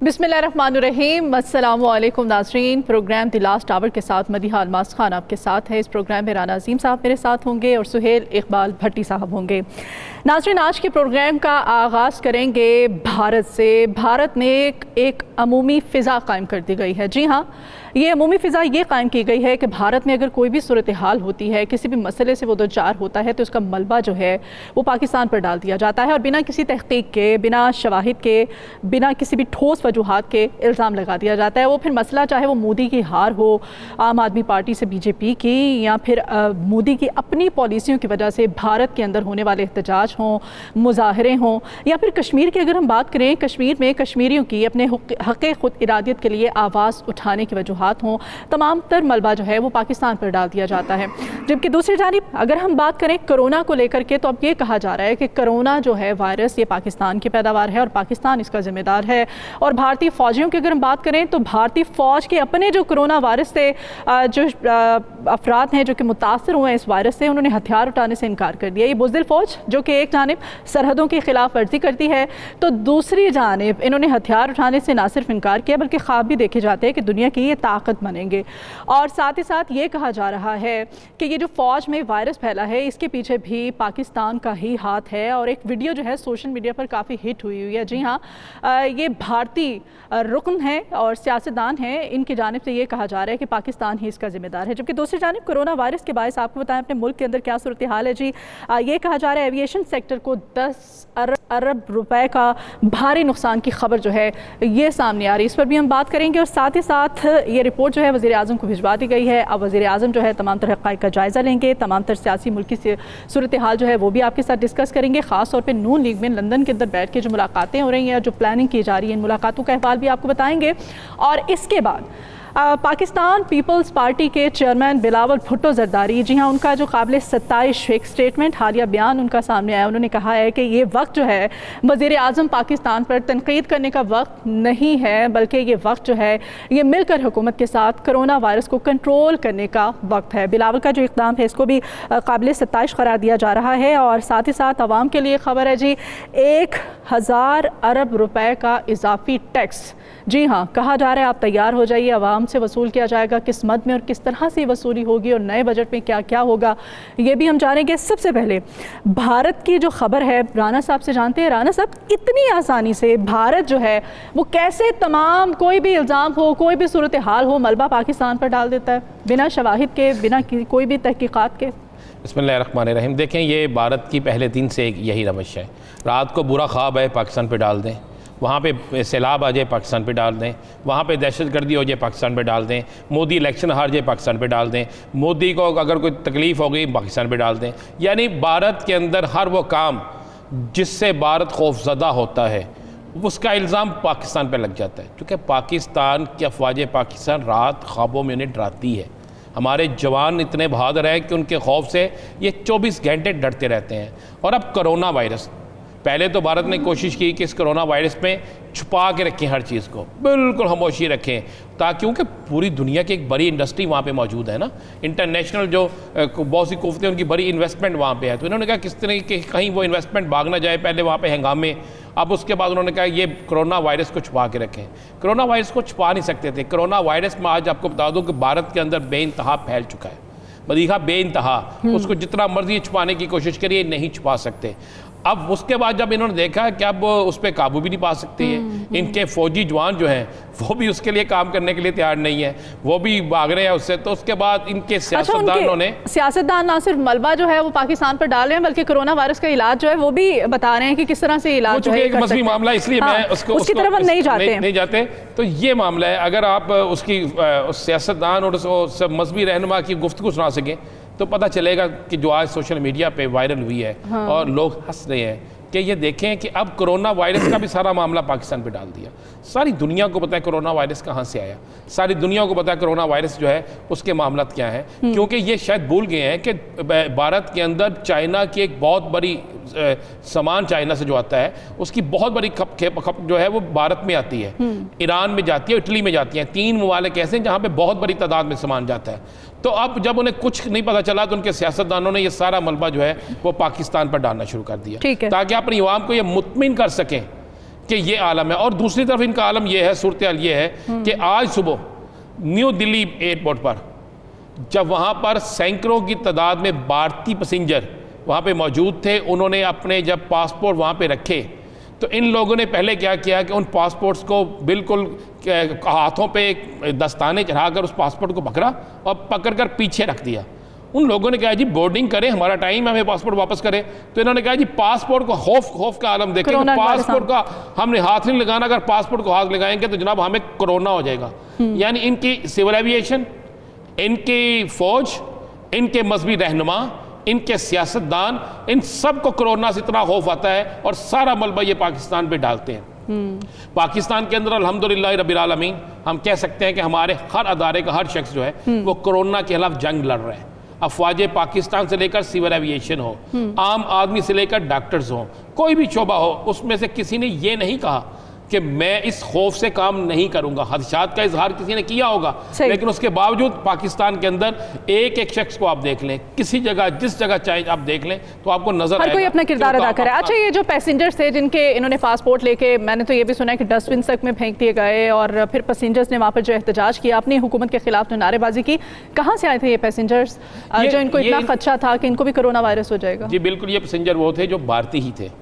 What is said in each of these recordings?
बिस्मिल्लाहिर्रहमानिर्रहीम। अस्सलामु अलैकुम नाज़रीन। प्रोग्राम द लास्ट आवर के साथ मदीहा अलमास खान आपके साथ है। इस प्रोग्राम में राना अजीम साहब मेरे साथ होंगे और सुहेल इकबाल भट्टी साहब होंगे। नाज़रीन, आज के प्रोग्राम का आगाज़ करेंगे भारत से। भारत में एक अमूमी फ़िज़ा कायम कर दी गई है। जी हाँ, ये अमूमी फ़िज़ा ये कायम की गई है कि भारत में अगर कोई भी सूरत हाल होती है, किसी भी मसले से वो दो चार होता है, तो उसका मलबा जो है वो पाकिस्तान पर डाल दिया जाता है और बिना किसी तहक़ीक़ के, बिना शवाहिद के, बिना किसी भी ठोस वजूहात के इल्ज़ाम लगा दिया जाता है। वो फिर मसला चाहे वो मोदी की हार हो, आम आदमी पार्टी से बीजेपी की, या फिर मोदी की अपनी पॉलिसियों की वजह से भारत के अंदर होने वाले एहतजाज हों, मुजाहरे हों, या फिर कश्मीर की अगर हम बात करें, कश्मीर में कश्मीरियों की अपने हक़ खुद इरादियत के लिए आवाज़ उठाने की वजूहात हों, तमाम तर मलबा जो है वो पाकिस्तान पर डाल दिया जाता है। जबकि दूसरी जानिब अगर हम बात करें कोरोना को लेकर के, तो अब ये कहा जा रहा है कि कोरोना जो है वायरस ये पाकिस्तान की पैदावार है और पाकिस्तान इसका ज़िम्मेदार है। और भारतीय फ़ौजियों की अगर हम बात करें तो भारतीय फ़ौज के अपने जो कोरोना वायरस से जो अफराद हैं जो कि मुतासर हुए हैं इस वायरस से, उन्होंने हथियार उठाने से इनकार कर दिया। ये बुज़दिल फ़ौज जो कि एक जानिब सरहदों की खिलाफ वर्जी करती है, तो दूसरी जानिब इन्होंने हथियार उठाने से ना सिर्फ इनकार किया बल्कि ख्वाब भी देखे जाते हैं कि दुनिया की ये ताकत बनेंगे। और साथ ही साथ ये कहा जा रहा है कि ये जो फ़ौज में वायरस फैला है इसके पीछे भी पाकिस्तान का ही हाथ है। और एक वीडियो जो है सोशल मीडिया पर काफ़ी हिट हुई है। जी हाँ, ये भारतीय रुकन है और सियासतदान हैं, इनकी जानिब से ये कहा जा रहा है कि पाकिस्तान ही इसका ज़िम्मेदार है। जबकि दूसरी जानिब कोरोना वायरस के बायस आपको बताएं अपने मुल्क के अंदर क्या सूरत हाल है। जी, ये कहा जा रहा है एविएशन सेक्टर को 10 अरब रुपए का भारी नुकसान की खबर जो है ये सामने आ रही है। इस पर भी हम बात करेंगे और साथ ही साथ ये रिपोर्ट जो है वज़ीर आज़म को भिजवा दी गई है। अब वज़ीर आज़म जो है तमाम तरह हक़ाइक़ का जायज़ा लेंगे, तमाम तरह सियासी मुल्की से सूरत हाल जो है वो भी आपके साथ डिस्कस करेंगे। ख़ास तौर पर नून लीग में लंदन के अंदर बैठ के जो मुलाकातें हो रही हैं, जो प्लानिंग की जा रही है, इन मुलाकातों का अहवाल भी आपको बताएंगे। और इसके बाद पाकिस्तान पीपल्स पार्टी के चेयरमैन बिलावल भुट्टो जरदारी, जी हाँ, उनका जो काबिल सत्ताइश एक स्टेटमेंट, हालिया बयान उनका सामने आया। उन्होंने कहा है कि ये वक्त जो है वज़ीर आज़म पाकिस्तान पर तनकीद करने का वक्त नहीं है, बल्कि ये वक्त जो है ये मिलकर हुकूमत के साथ कोरोना वायरस को कंट्रोल करने का वक्त है। बिलावल का जो इक़दाम है इसको भी काबिल सत्ताइश करार दिया जा रहा है। और साथ ही साथ आवाम के लिए खबर है जी, 1000 अरब रुपए का इजाफी टैक्स, जी हाँ, कहा जा रहा है आप तैयार हो जाइए, आवाम से वसूल किया जाएगा। किस मद में और किस तरह से वसूली होगी और नए बजट में क्या क्या होगा ये भी हम जानेंगे। सबसे पहले भारत की जो खबर है राना साहब से जानते हैं। राना साहब, इतनी आसानी से भारत जो है वो कैसे तमाम कोई भी इल्ज़ाम हो, कोई भी सूरत हाल हो, मलबा पाकिस्तान पर डाल देता है बिना शवाहिद के, बिना कोई भी तहकीकात के? बिस्मिल्लाहिर्रहमानिर्रहीम। देखें, ये भारत की पहले दिन से यही रवश है। रात को बुरा ख्वाब है पाकिस्तान पे डाल दें, वहाँ पे सैलाब आ जाए पाकिस्तान पे डाल दें, वहाँ पे दहशतगर्दी हो जाए पाकिस्तान पे डाल दें, मोदी इलेक्शन हार जाए पाकिस्तान पे डाल दें, मोदी को अगर कोई तकलीफ़ हो गई पाकिस्तान पे डाल दें। यानी भारत के अंदर हर वो काम जिससे भारत खौफज़दा होता है उसका इल्ज़ाम पाकिस्तान पे लग जाता है। क्योंकि पाकिस्तान की अफवाज पाकिस्तान रात ख्वाबों में उन्हें डराती है। हमारे जवान इतने बहादुर हैं कि उनके खौफ से ये 24 घंटे डरते रहते हैं। और अब कोरोना वायरस, पहले तो भारत ने कोशिश की कि इस कोरोना वायरस में छुपा के रखें, हर चीज़ को बिल्कुल खामोशी रखें, ताकि क्योंकि पूरी दुनिया की एक बड़ी इंडस्ट्री वहाँ पे मौजूद है ना, इंटरनेशनल जो बहुत सी कुव्वतें, उनकी बड़ी इन्वेस्टमेंट वहाँ पे है। तो इन्होंने कहा किस तरह के कहीं वो इन्वेस्टमेंट भाग ना जाए, पहले वहाँ पे हंगामे। अब उसके बाद उन्होंने कहा ये कोरोना वायरस को छुपा के रखें। कोरोना वायरस को छुपा नहीं सकते थे। कोरोना वायरस में आज आपको बता दूँ कि भारत के अंदर बेइंतहा फैल चुका है, मदीहा बेइंतहा। उसको जितना मर्जी छुपाने की कोशिश करिए नहीं छुपा सकते। अब उसके बाद जब इन्होंने देखा कि अब उस पर काबू भी नहीं पा सकते हैं, इनके फौजी जवान जो हैं वो भी उसके लिए काम करने के लिए तैयार नहीं है, वो भी भाग रहे हैं उससे। तो उसके बाद इनके सियासतदानों ने, सियासतदान ना सिर्फ मलबा जो है वो पाकिस्तान पर डाल रहे हैं बल्कि कोरोना वायरस का इलाज जो है वो भी बता रहे हैं कि किस तरह से इलाज जो है एक मसली मामला, इसलिए मैं उसकी तरफ हम नहीं जाते। तो ये मामला है, अगर आप उसकी सियासतदान और उस मजहबी रहनुमा की गुफ्तगू सुना सकें तो पता चलेगा कि जो आज सोशल मीडिया पे वायरल हुई है। हाँ। और लोग हंस रहे हैं कि ये देखें कि अब कोरोना वायरस का भी सारा मामला पाकिस्तान पे डाल दिया। सारी दुनिया को पता है कोरोना वायरस कहाँ से आया, सारी दुनिया को पता है कोरोना वायरस जो है उसके मामला क्या है। क्योंकि ये शायद भूल गए हैं कि भारत के अंदर चाइना की एक बहुत बड़ी सामान चाइना से जो आता है उसकी बहुत बड़ी खप जो है वो भारत में आती है, ईरान में जाती है, इटली में जाती है। 3 ममालिक ऐसे हैं जहाँ पे बहुत बड़ी तादाद में सामान जाता है। तो अब जब उन्हें कुछ नहीं पता चला तो उनके सियासतदानों ने ये सारा मलबा जो है वो पाकिस्तान पर डालना शुरू कर दिया, ताकि अपनी अवाम को ये मुतमिन कर सकें कि ये आलम है। और दूसरी तरफ इनका आलम ये है, सूरत हाल ये है कि आज सुबह न्यू दिल्ली एयरपोर्ट पर जब वहाँ पर सैकड़ों की तादाद में भारतीय पैसेंजर वहाँ पे मौजूद थे, उन्होंने अपने जब पासपोर्ट वहाँ पे रखे तो इन लोगों ने पहले क्या किया कि उन पासपोर्ट्स को बिल्कुल हाथों पे दस्ताने चढ़ाकर उस पासपोर्ट को पकड़ा और पकड़कर पीछे रख दिया। उन लोगों ने कहा जी बोर्डिंग करें, हमारा टाइम है, हमें पासपोर्ट वापस करें। तो इन्होंने कहा जी पासपोर्ट को खौफ का आलम देखें, तो पासपोर्ट का हमने हाथ नहीं लगाना, अगर पासपोर्ट को हाथ लगाएंगे तो जनाब हमें कोरोना हो जाएगा। यानी इनकी सिविल एविएशन, इनकी फौज, इनके मजहबी रहनुमा, इनके सियासतदान, इन सब को कोरोना से इतना खौफ आता है और सारा मलबा ये पाकिस्तान पे डालते हैं। पाकिस्तान के अंदर अल्हम्दुलिल्लाह रब्बिल आलमीन हम कह सकते हैं कि हमारे हर अदारे का हर शख्स जो है वो कोरोना के खिलाफ जंग लड़ रहा है। अफवाज पाकिस्तान से लेकर सिविल एविएशन हो, आम आदमी से लेकर डॉक्टर्स हो, कोई भी शोबा हो, उसमें से किसी ने ये नहीं कहा कि मैं इस खौफ से काम नहीं करूंगा। खदशात का इजहार किसी ने किया होगा, लेकिन उसके बावजूद पाकिस्तान के अंदर एक एक शख्स को आप देख लें, किसी जगह जिस जगह चाहे आप देख लें तो आपको नजर हर कोई अपना किरदार अदा करे। अच्छा, ये जो पैसेंजर्स थे जिनके इन्होंने पासपोर्ट लेके, मैंने तो ये भी सुना है कि डस्टबिन तक में फेंक दिए गए और फिर पैसेंजर्स ने वहाँ पर जो एहतजाज किया, अपनी हुकूमत के खिलाफ जो नारेबाजी की, कहाँ से आए थे ये पैसेंजर्स जो इनको इतना खदशा था कि इनको भी कोरोना वायरस हो जाएगा? जी बिल्कुल, ये पैसेंजर वो थे जो भारतीय ही थे,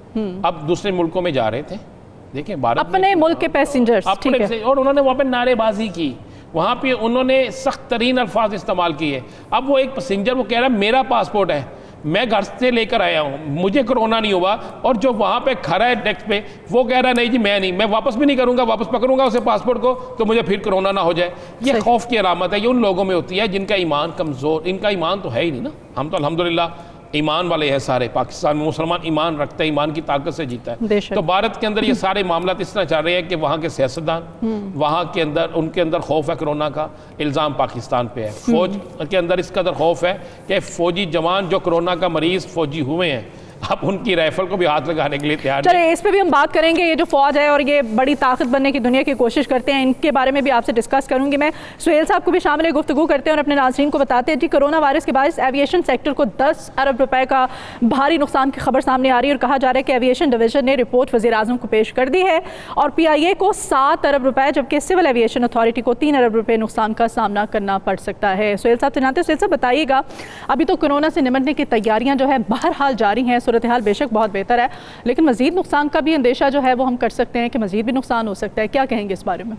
अब दूसरे मुल्कों में जा रहे थे। देखिए भारत अपने मुल्क के पैसेंजर्स, ठीक है, और उन्होंने वहाँ पे नारेबाजी की, वहाँ पे उन्होंने सख्त तरीन अल्फाज इस्तेमाल किए। अब वो एक पैसेंजर वो कह रहा है मेरा पासपोर्ट है, मैं घर से लेकर आया हूँ, मुझे कोरोना नहीं हुआ, और जो वहाँ पे खड़ा है डेस्क पे वो कह रहा है नहीं जी मैं नहीं, मैं वापस भी नहीं करूँगा, वापस पकड़ूंगा उसे पासपोर्ट को तो मुझे फिर कोरोना ना हो जाए। ये खौफ की अलामत है, ये उन लोगों में होती है जिनका ईमान कमज़ोर, इनका ईमान तो है ही नहीं ना। हम तो अल्हम्दुलिल्लाह ईमान वाले हैं सारे, पाकिस्तान में मुसलमान ईमान रखते हैं, ईमान की ताकत से जीता है। तो भारत के अंदर ये सारे मामला इस तरह चल रहे हैं कि वहाँ के सियासतदान, वहाँ के अंदर उनके अंदर खौफ है, कोरोना का इल्ज़ाम पाकिस्तान पे है। फौज के अंदर इस कदर खौफ है कि फौजी जवान जो कोरोना का मरीज फौजी हुए हैं अब उनकी राइफल को भी हाथ लगाने के लिए तैयार। चलिए इस पे भी हम बात करेंगे। ये जो फौज है और ये बड़ी ताकत बनने की दुनिया की कोशिश करते हैं, इनके बारे में भी आपसे डिस्कस करूंगी। मैं सुहेल साहब को भी शामिल है, गुफ्तगू करते हैं और अपने नाज़रीन को बताते हैं जी कोरोना वायरस के बाद एविएशन सेक्टर को 10 अरब रुपए का भारी नुकसान की खबर सामने आ रही है और कहा जा रहा है कि एविएशन डिवीजन ने रिपोर्ट वज़ीर-ए-आज़म को पेश कर दी है और PIA को 7 अरब रुपए, जबकि सिविल एविएशन अथॉरिटी को 3 अरब रुपए नुकसान का सामना करना पड़ सकता है। सुहेल साहब से जानते हैं। सुहेल साहब बताइएगा, अभी तो कोरोना से निपटने की तैयारियां जो है बहरहाल जारी हैं, सूरत हाल बेशक बहुत बेहतर है, लेकिन मजीद नुकसान का भी अंदेशा जो है वो हम कर सकते हैं कि मजीद भी नुकसान हो सकता है। क्या कहेंगे इस बारे में?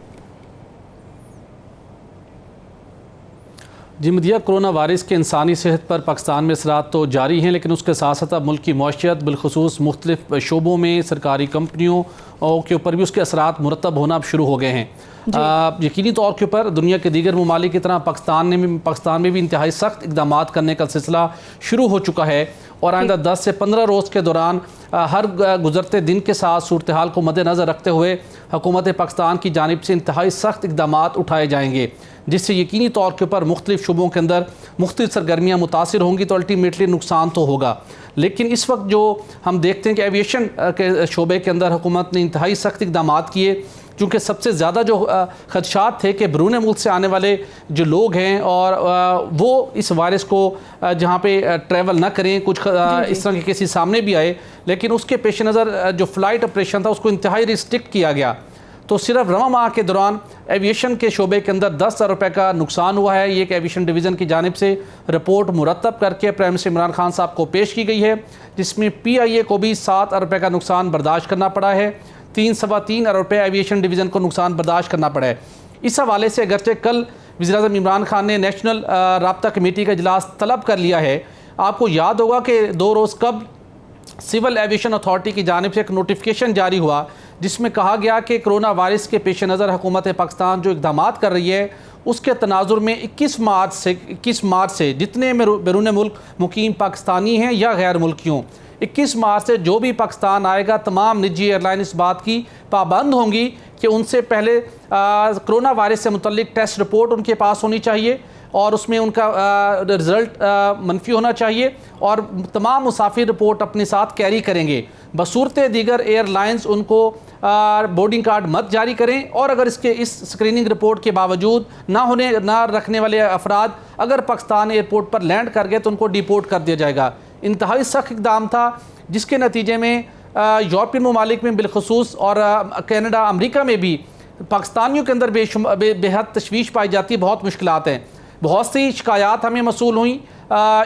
जी मदिया, कोरोना वायरस के इंसानी सेहत पर पाकिस्तान में असरात तो जारी हैं, लेकिन उसके साथ साथ अब मुल्क की मौशियत बिलखुसूस मुख्तलिफ शोबों में सरकारी कंपनियों के ऊपर भी उसके असरात मुरतब होना अब शुरू हो गए हैं। यकीनी तौर के ऊपर दुनिया के दीगर ममालिक की तरह पाकिस्तान में भी इंतहाई सख्त इकदाम करने का सिलसिला शुरू हो चुका है और आइंदा 10 से 15 रोज़ के दौरान हर गुजरते दिन के साथ सूरत हाल को मद्देनज़र रखते हुए हुकूमत पाकिस्तान की जानिब से इंतहाई सख्त इकदाम उठाए जाएंगे, जिससे यकीनी तौर के ऊपर मुख्तलिफ शुबों के अंदर मुख्तलिफ सरगर्मियाँ मुतासिर होंगी, तो अल्टीमेटली नुकसान तो होगा। लेकिन इस वक्त जो हम देखते हैं कि एविएशन के शोबे के अंदर हुकूमत ने इंतहाई सख्त इकदाम किए, क्योंकि सबसे ज़्यादा जो खदशात थे कि बैरून मुल्क से आने वाले जो लोग हैं और वो इस वायरस को जहाँ पे ट्रैवल ना करें, कुछ इस तरह के केसेस सामने भी आए, लेकिन उसके पेश नज़र जो फ़्लाइट ऑपरेशन था उसको इंतहाई रिस्ट्रिक्ट किया गया। तो सिर्फ रवा माह के दौरान एविएशन के शोबे के अंदर 10 अरब रुपये का नुकसान हुआ है। ये एक एविएशन डिवीज़न की जानिब से रिपोर्ट मुरतब करके प्राइम मिनिस्टर इमरान खान साहब को पेश की गई है, जिसमें PIA को भी 7 अरब रुपये का नुकसान बर्दाश्त करना पड़ा है, 3.25 अरब रुपये एविएशन डिवीज़न को नुकसान बर्दाश्त करना पड़ा है। इस हवाले से अगरचे कल वज़ीर-ए-आज़म इमरान खान ने नेशनल राब्ता कमेटी का इजलास तलब कर लिया है। आपको याद होगा कि 2 रोज़ कब सिविल एविएशन अथॉरिटी की जानिब से एक नोटिफिकेशन जारी हुआ, जिसमें कहा गया कि कोरोना वायरस के पेश नज़र हुकूमत पाकिस्तान जो इक़दाम कर रही है उसके तनाजुर में 21 मार्च से जितने बैरून मुल्क मुकीम पाकिस्तानी हैं या गैर मुल्कियों, 21 मार्च से जो भी पाकिस्तान आएगा तमाम निजी एयरलाइन इस बात की पाबंद होंगी कि उनसे पहले कोरोना वायरस से मुतल्लिक टेस्ट रिपोर्ट उनके पास होनी चाहिए और उसमें उनका रिज़ल्ट मनफी होना चाहिए और तमाम मुसाफिर रिपोर्ट अपने साथ कैरी करेंगे। बसूरत दीगर एयरलाइंस उनको बोर्डिंग कार्ड मत जारी करें और अगर इस स्क्रीनिंग रिपोर्ट के बावजूद ना रखने वाले अफराद अगर पाकिस्तान एयरपोर्ट पर लैंड कर गए तो उनको डिपोर्ट कर दिया जाएगा। इंतहाई सख्त इक़दाम था, जिसके नतीजे में यूरोपियन ममालिक में बिलखसूस और कनाडा अमेरिका में भी पाकिस्तानियों के अंदर बेहद तशवीश पाई जाती है, बहुत मुश्किलात हैं। बहुत सी शिकायत हमें मसूल हुई,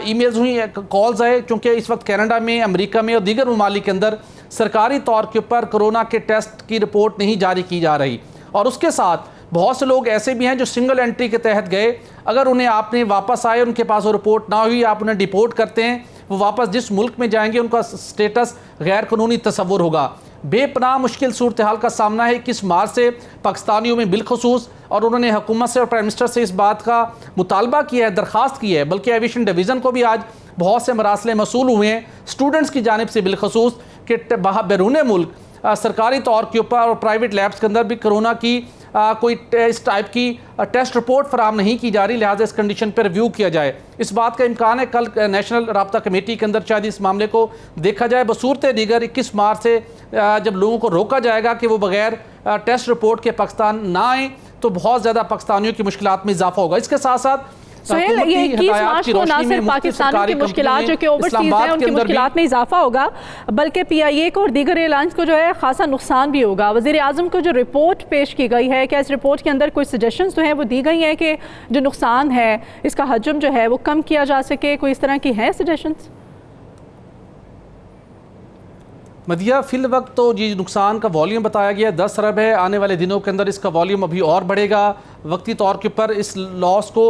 ईमेल्स हुई, कॉल्स आए, क्योंकि इस वक्त कनाडा में, अमेरिका में और दीगर ममालिक के अंदर सरकारी तौर के ऊपर कोरोना के टेस्ट की रिपोर्ट नहीं जारी की जा रही। और उसके साथ बहुत से लोग ऐसे भी हैं जो सिंगल एंट्री के तहत गए, अगर उन्हें आपने वापस आए, उनके पास वो रिपोर्ट ना हुई, आप उन्हें डिपोर्ट करते हैं, वो वापस जिस मुल्क में जाएंगे उनका स्टेटस गैर कानूनी तस्वुर होगा। बेपनाह मुश्किल सूरत हाल का सामना है 21 मार्च से पाकिस्तानियों में बिलखसूस, और उन्होंने हुकूमत से और प्राइम मिनिस्टर से इस बात का मुतालबा किया है, दरख्वास्त की है, बल्कि एविएशन डिवीज़न को भी आज बहुत से मरासले मसूल हुए हैं स्टूडेंट्स की जानिब से बिलखसूस कि बैरून मुल्क सरकारी तौर के ऊपर और प्राइवेट लैब्स के अंदर भी कोरोना की कोई इस टाइप की टेस्ट रिपोर्ट फराम नहीं की जा रही, लिहाजा इस कंडीशन पर रिव्यू किया जाए। इस बात का इम्कान है कल नेशनल राब्ता कमेटी के अंदर शायद इस मामले को देखा जाए। बसूरत दीगर 21 मार्च से जब लोगों को रोका जाएगा कि वो बगैर टेस्ट रिपोर्ट के पाकिस्तान ना आए, तो बहुत ज़्यादा पाकिस्तानियों की मुश्किलात में इजाफा होगा। इसके साथ साथ सुहेल, ये 21 मार्च को ना सिर्फ पाकिस्तानियों की मुश्किलात जो कि ओवरसीज हैं उनकी मुश्किलात में इजाफा होगा, बल्कि PIA को और दीगर एयरलाइंस को जो है खासा नुकसान भी होगा। वज़ीर आज़म को जो रिपोर्ट पेश की गई है, क्या इस रिपोर्ट के अंदर कोई सजेशंस जो हैं वो दी गई हैं कि जो नुकसान है इसका हजम जो है वो कम किया जा सके? कोई इस तरह की हैं सजेशंस? मदिया, फिल वक्त तो जी नुकसान का वॉल्यूम बताया गया 10 अरब है, आने वाले दिनों के अंदर इसका वॉल्यूम अभी और बढ़ेगा। वक्ती तौर के ऊपर इस लॉस को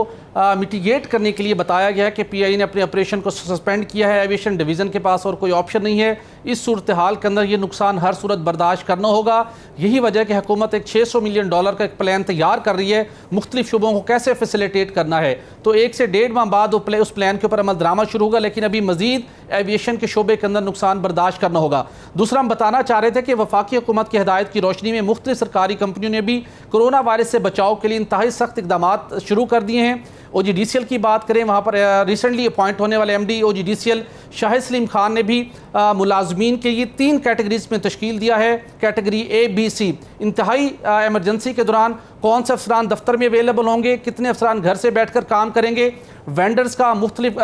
मिटिगेट करने के लिए बताया गया है कि PIA ने अपने ऑपरेशन को सस्पेंड किया है, एविएशन डिवीज़न के पास और कोई ऑप्शन नहीं है। इस सूरत हाल के अंदर ये नुकसान हर सूरत बर्दाश्त करना होगा। यही वजह है कि हुकूमत एक $600 मिलियन का एक प्लान तैयार कर रही है, मुख्तलिफ शुबों को कैसे फैसिलिटेट करना है। तो 1 से 1.5 माह बाद उस प्लान के ऊपर अमल दरामद शुरू होगा, लेकिन अभी मजीद एविएशन के शोबे के अंदर नुकसान बर्दाश्त करना होगा। दूसरा, हम बताना चाह रहे थे कि वफाकी हुकूमत की हिदायत की रोशनी में मुख्तलिफ सरकारी कंपनियों ने भी कोरोना वायरस से बचाव के लिए इंतहाई सख्त इकदाम शुरू कर दिए हैं। OGDCL की बात करें, वहाँ पर रिसेंटली अपॉइंट होने वाले MD OGDCL शाहिद सलीम खान ने भी मुलाजमीन के लिए 3 कैटेगरीज में तश्कील दिया है। Category A, B, C। इंतहाई एमरजेंसी के दौरान कौन से अफसरान दफ्तर में अवेलेबल होंगे, कितने अफसरान घर से बैठ कर काम करेंगे, वेंडर्स का मुख्तलिफ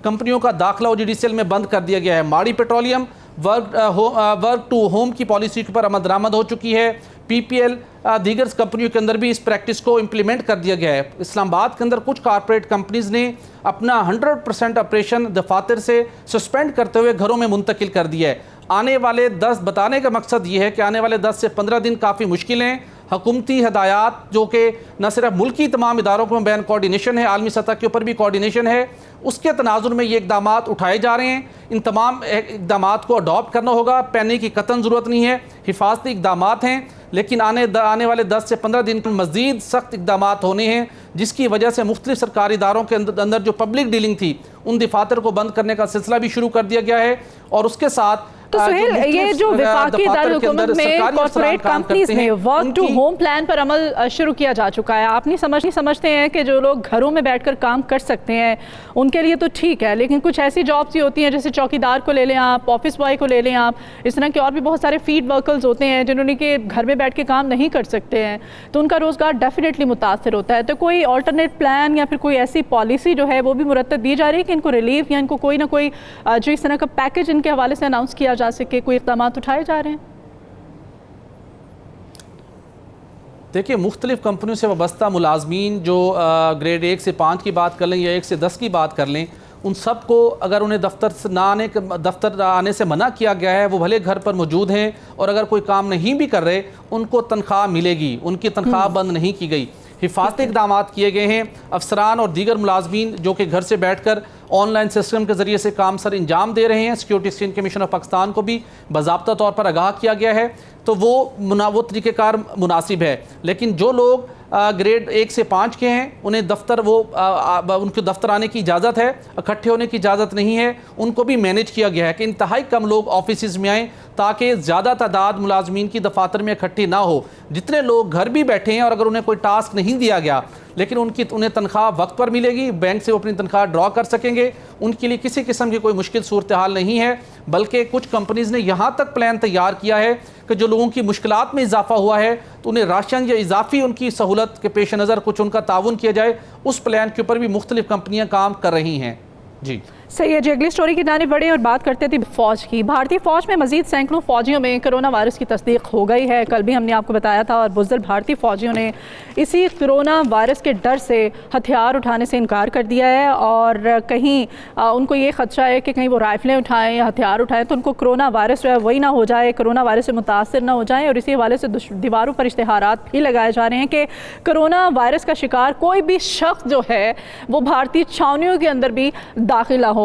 कंपनियों का दाखिला OGDCL में बंद कर दिया गया है। माड़ी पेट्रोलियम वर्क टू होम की पॉलिसी के ऊपर अमल दरामद हो चुकी है। PPL दीगर कंपनियों के अंदर भी इस प्रैक्टिस को इम्प्लीमेंट कर दिया गया है। इस्लामाबाद के अंदर कुछ कॉरपोरेट कंपनीज ने अपना 100% ऑपरेशन दफातर से सस्पेंड करते हुए घरों में मुंतकिल कर दिया है। आने वाले 10 बताने का मकसद ये है कि आने वाले 10 से 15 दिन काफ़ी मुश्किल हैं। हुकूमती हदायत जो कि न सिर्फ मुल्की तमाम इदारों को बैन कोऑर्डिनेशन है, आलमी सतह के ऊपर भी कोऑर्डिनेशन है, उसके तनाजुर में ये इकदाम उठाए जा रहे हैं। इन तमाम इकदाम को अडॉप्ट करना होगा, पैनिक की कतन ज़रूरत नहीं है, हिफाजती इकदाम हैं, लेकिन आने वाले 10 से 15 दिन मज़ीद सख्त इकदाम होने हैं, जिसकी वजह से मुख्तलिफ सरकारी इदारों के अंदर जो पब्लिक डीलिंग थी उन दफातर को बंद करने का सिलसिला भी शुरू कर दिया गया है। और उसके साथ तो सुहेल, ये जो वफाकी दारुल-हुकूमत में कॉर्पोरेट कंपनीज में वर्क टू होम प्लान पर अमल शुरू किया जा चुका है, आप नहीं समझते हैं कि जो लोग घरों में बैठकर काम कर सकते हैं उनके लिए तो ठीक है, लेकिन कुछ ऐसी जॉब्स ही होती हैं जैसे चौकीदार को ले लें आप, ऑफिस बॉय को ले लें आप, इस तरह के और भी बहुत सारे फील्ड वर्कर्स होते हैं जिन्होंने कि घर में बैठ के काम नहीं कर सकते हैं, तो उनका रोज़गार डेफिनेटली मुतासर होता है। तो कोई ऑल्टरनेट प्लान या फिर कोई ऐसी पॉलिसी जो है वो भी मुरतब दी जा रही है कि इनको रिलीफ या इनको कोई ना कोई जो इस तरह का पैकेज इनके हवाले से अनाउंस किया जा सके, कोई इक़दाम उठाए जा रहे हैं? देखिए, मुख्तलिफ कंपनियों से वाबस्ता मुलाजमीन जो ग्रेड 1 से 5 की बात कर लें या 1 से 10 की बात कर लें, उन सब को अगर उन्हें दफ्तर आने से मना किया गया है, वो भले घर पर मौजूद हैं और अगर कोई काम नहीं भी कर रहे उनको तनख्वाह मिलेगी, उनकी तनख्वाह बंद नहीं की गई। हिफाजती इक़दाम किए गए हैं। अफसरान और दीगर मुलाजमीन जो कि घर से बैठ कर ऑनलाइन सिस्टम के ज़रिए से काम सर अंजाम दे रहे हैं, security exchange commission of Pakistan को भी बाज़ाब्ता तौर पर आगाह किया गया है, तो वो तरीक़ेकार मुनासिब है। लेकिन जो लोग ग्रेड 1 से 5 के हैं उन्हें दफ्तर उनके दफ्तर आने की इजाज़त है, इकट्ठे होने की इजाज़त नहीं है, उनको भी मैनेज किया गया है कि इंतहाई कम लोग ऑफिस में आएँ ताकि ज़्यादा तादाद मुलाजमीन की दफातर में इकट्ठी ना हो। जितने लोग घर भी बैठे हैं और अगर उन्हें कोई टास्क नहीं दिया गया लेकिन उन्हें तनख्वाह वक्त पर मिलेगी, बैंक से वो अपनी तनख्वाह ड्रॉ कर सकेंगे, उनके लिए किसी किस्म की कोई मुश्किल सूरत हाल नहीं है। बल्कि कुछ कंपनीज़ ने यहाँ तक प्लान तैयार किया है कि जो लोगों की मुश्किलात में इजाफा हुआ है तो उन्हें राशन या इजाफी उनकी सहूलत के पेश नज़र कुछ उनका ताउन किया जाए, उस प्लान के ऊपर भी मुख्तलिफ कंपनियाँ काम कर रही हैं। जी। सही है जी, अगली स्टोरी की जानिब बढ़े और बात करते थे फ़ौज की। भारतीय फ़ौज में मज़ीद सैकड़ों फ़ौजियों में कोरोना वायरस की तस्दीक हो गई है। कल भी हमने आपको बताया था और बुज़दिल भारतीय फ़ौजियों ने इसी कोरोना वायरस के डर से हथियार उठाने से इनकार कर दिया है और कहीं उनको ये ख़दशा है कि कहीं वो राइफ़लें उठाएँ या हथियार उठाएँ तो उनको कोरोना वायरस जो है वही ना हो जाए, कोरोना वायरस से मुतासर ना हो जाए। और इसी हवाले से दीवारों पर इश्तिहारात भी लगाए जा रहे हैं कि कोरोना वायरस का शिकार कोई भी शख्स जो है वो भारतीय छावनियों के अंदर भी दाखिला हो।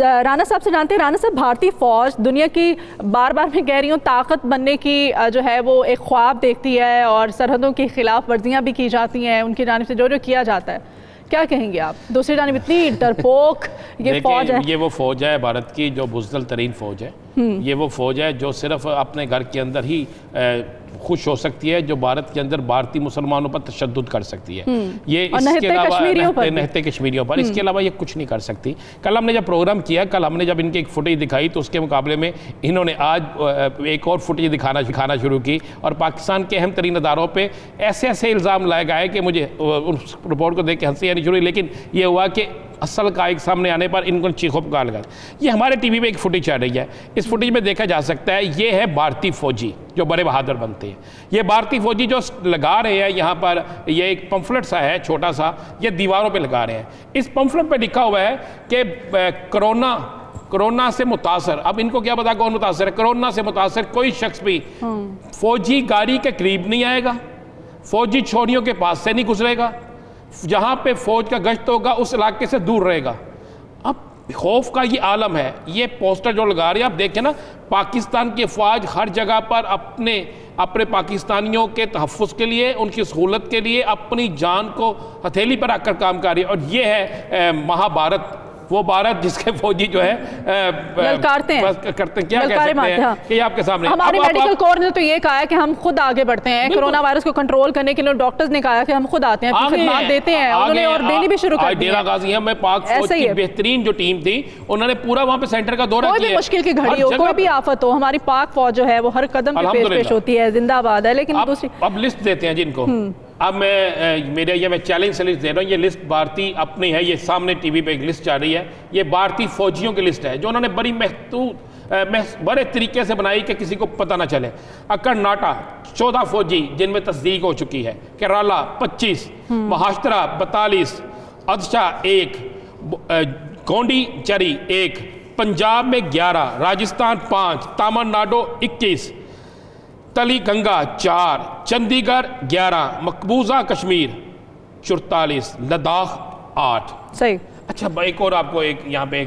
राना साहब से जानते हैं, राना साहब, भारतीय फ़ौज दुनिया की बार बार मैं कह रही हूँ ताकत बनने की जो है वो एक ख्वाब देखती है और सरहदों की खिलाफ वर्जियाँ भी की जाती हैं, उनकी जानिब से जो किया जाता है, क्या कहेंगे आप? दूसरी जानिब इतनी डरपोक ये फ़ौज है। ये वो फ़ौज है भारत की जो बुज़दिल तरीन फ़ौज है। ये वो फ़ौज है जो सिर्फ अपने घर के अंदर ही खुश हो सकती है, जो भारत के अंदर भारतीय मुसलमानों पर तशद्दुद कर सकती है। ये इसके अलावा नहते कश्मीरियों पर इसके अलावा ये कुछ नहीं कर सकती। कल हमने जब प्रोग्राम किया, कल हमने जब इनकी एक फुटेज दिखाई तो उसके मुकाबले में इन्होंने आज एक और फुटेज दिखाना शुरू की और पाकिस्तान के अहम तरीन अदारों पर ऐसे ऐसे इल्ज़ाम लाए गए कि मुझे उस रिपोर्ट को देख के हंसी आनी शुरू हुई। लेकिन ये हुआ कि असल का एक सामने आने पर इनको चीखों पुकार लगा। ये हमारे टीवी पे एक फुटेज चल रही है, इस फुटेज में देखा जा सकता है ये है भारतीय फ़ौजी जो बड़े बहादुर बनते हैं। ये भारतीय फ़ौजी जो लगा रहे हैं यहाँ पर, ये एक पम्फलेट सा है छोटा सा, ये दीवारों पे लगा रहे हैं। इस पम्फलेट पे लिखा हुआ है कि कोरोना से मुतासर, अब इनको क्या पता कौन मुतासर है, कोरोना से मुतासर कोई शख्स भी फ़ौजी गाड़ी के करीब नहीं आएगा, फ़ौजी छोरियों के पास से नहीं गुजरेगा, जहाँ पे फ़ौज का गश्त होगा उस इलाके से दूर रहेगा। अब खौफ का ये आलम है। ये पोस्टर जो लगा रही है आप देखें ना, पाकिस्तान की फ़ौज हर जगह पर अपने पाकिस्तानियों के तहफ़्फ़ुज़ के लिए, उनकी सहूलत के लिए अपनी जान को हथेली पर रखकर काम कर रही है। और ये है महाभारत, वो भारत जिसके फौजी जो है ललकारते हैं, करते हैं, क्या कह सकते हैं कि आपके सामने हमारे मेडिकल कोर ने तो ये कहा है कि हम खुद आगे बढ़ते हैं कोरोना वायरस को कंट्रोल करने के लिए। डॉक्टर्स ने कहा है कि हम खुद आते हैं, खिदमत देते हैं, उन्होंने और देनी भी शुरू कर दी। डेरा गाजी में पाक फौज की बेहतरीन जो टीम थी, उन्होंने पूरा वहाँ पे सेंटर का दौरा किया। कोई भी मुश्किल की घड़ी हो, कोई भी आफत हो, हमारी पाक फौज जो है वो हर कदम पे पेश होती है, जिंदाबाद है। लेकिन दूसरी अब लिस्ट देते हैं जिनको, अब मैं चैलेंज से लिस्ट दे रहा हूँ। ये लिस्ट भारतीय अपनी है, ये सामने टीवी पे एक लिस्ट जा रही है, ये भारतीय फौजियों की लिस्ट है जो उन्होंने बड़ी बड़े तरीके से बनाई कि किसी को पता ना चले। कर्नाटक 14 फौजी जिनमें तस्दीक हो चुकी है, केरला 25, महाराष्ट्र 42, अदशा 1, गोंडीचेरी 1, पंजाब में 11, राजस्थान 5, तमिलनाडु 21, तलीगंगा 4, चंडीगढ़ 11, मकबूजा कश्मीर 44, लद्दाख 8। सही। अच्छा एक और आपको एक यहाँ पे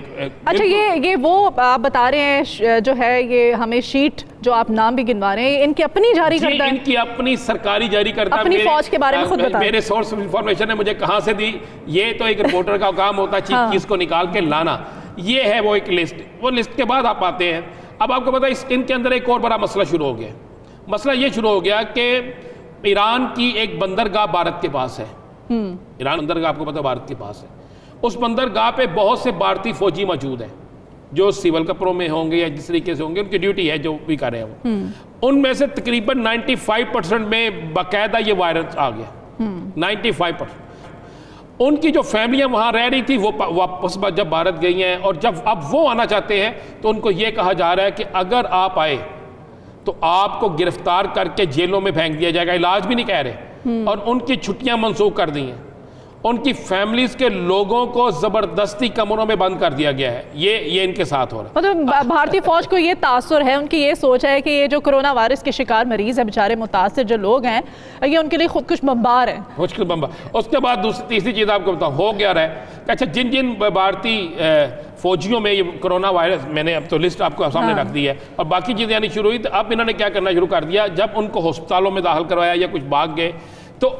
अच्छा ये वो आप बता रहे हैं जो है, ये हमें शीट जो आप नाम भी गिनवा रहे हैं इनकी अपनी जारी करता है, इनकी अपनी सरकारी जारी करता है। अपनी फौज के बारे में खुद बताएं। मेरे सोर्स ऑफ इंफॉर्मेशन ने मुझे कहाँ से दी, ये तो एक रिपोर्टर का काम होता है चीज चीज को निकाल के लाना। ये है वो एक लिस्ट, वो लिस्ट के बाद आप आते हैं। अब आपको पता है इनके अंदर एक और बड़ा मसला शुरू हो गया। मसला ये शुरू हो गया कि ईरान की एक बंदरगाह भारत के पास है। ईरान बंदरगाह आपको पता है भारत के पास है। उस बंदरगाह पे बहुत से भारतीय फौजी मौजूद हैं जो सिविल कपड़ों में होंगे या जिस तरीके से होंगे, उनकी ड्यूटी है जो भी कर रहे हैं वो। उनमें से तकरीबन 95% में बाकायदा ये वायरस आ गया। 95%। उनकी जो फैमिलियां वहाँ रह रही थी वो वापस जब भारत गई हैं, और जब अब वो आना चाहते हैं तो उनको ये कहा जा रहा है कि अगर आप आए तो आपको गिरफ्तार करके जेलों में फेंक दिया जाएगा। इलाज भी नहीं कह रहे, और उनकी छुट्टियां मनसूख कर दी हैं। उनकी फैमिलीज के लोगों को जबरदस्ती कमरों में बंद कर दिया गया है। ये इनके साथ हो रहा है। मतलब भारतीय फौज को ये तासुर है, उनकी ये सोच है कि ये जो कोरोना वायरस के शिकार मरीज है, बेचारे मुतासिर जो लोग हैं, ये उनके लिए खुद कुछ बम्बार है, मुश्किल बम्बार। उसके बाद तीसरी चीज़ आपको बताऊँ हो गया है। अच्छा, जिन भारतीय फौजियों में ये कोरोना वायरस, मैंने अब तो लिस्ट आपको सामने रख दी है, और बाकी चीज़ें आनी शुरू हुई, तो अब इन्होंने क्या करना शुरू कर दिया। जब उनको अस्पतालों में दाखिल करवाया या कुछ भाग गए तो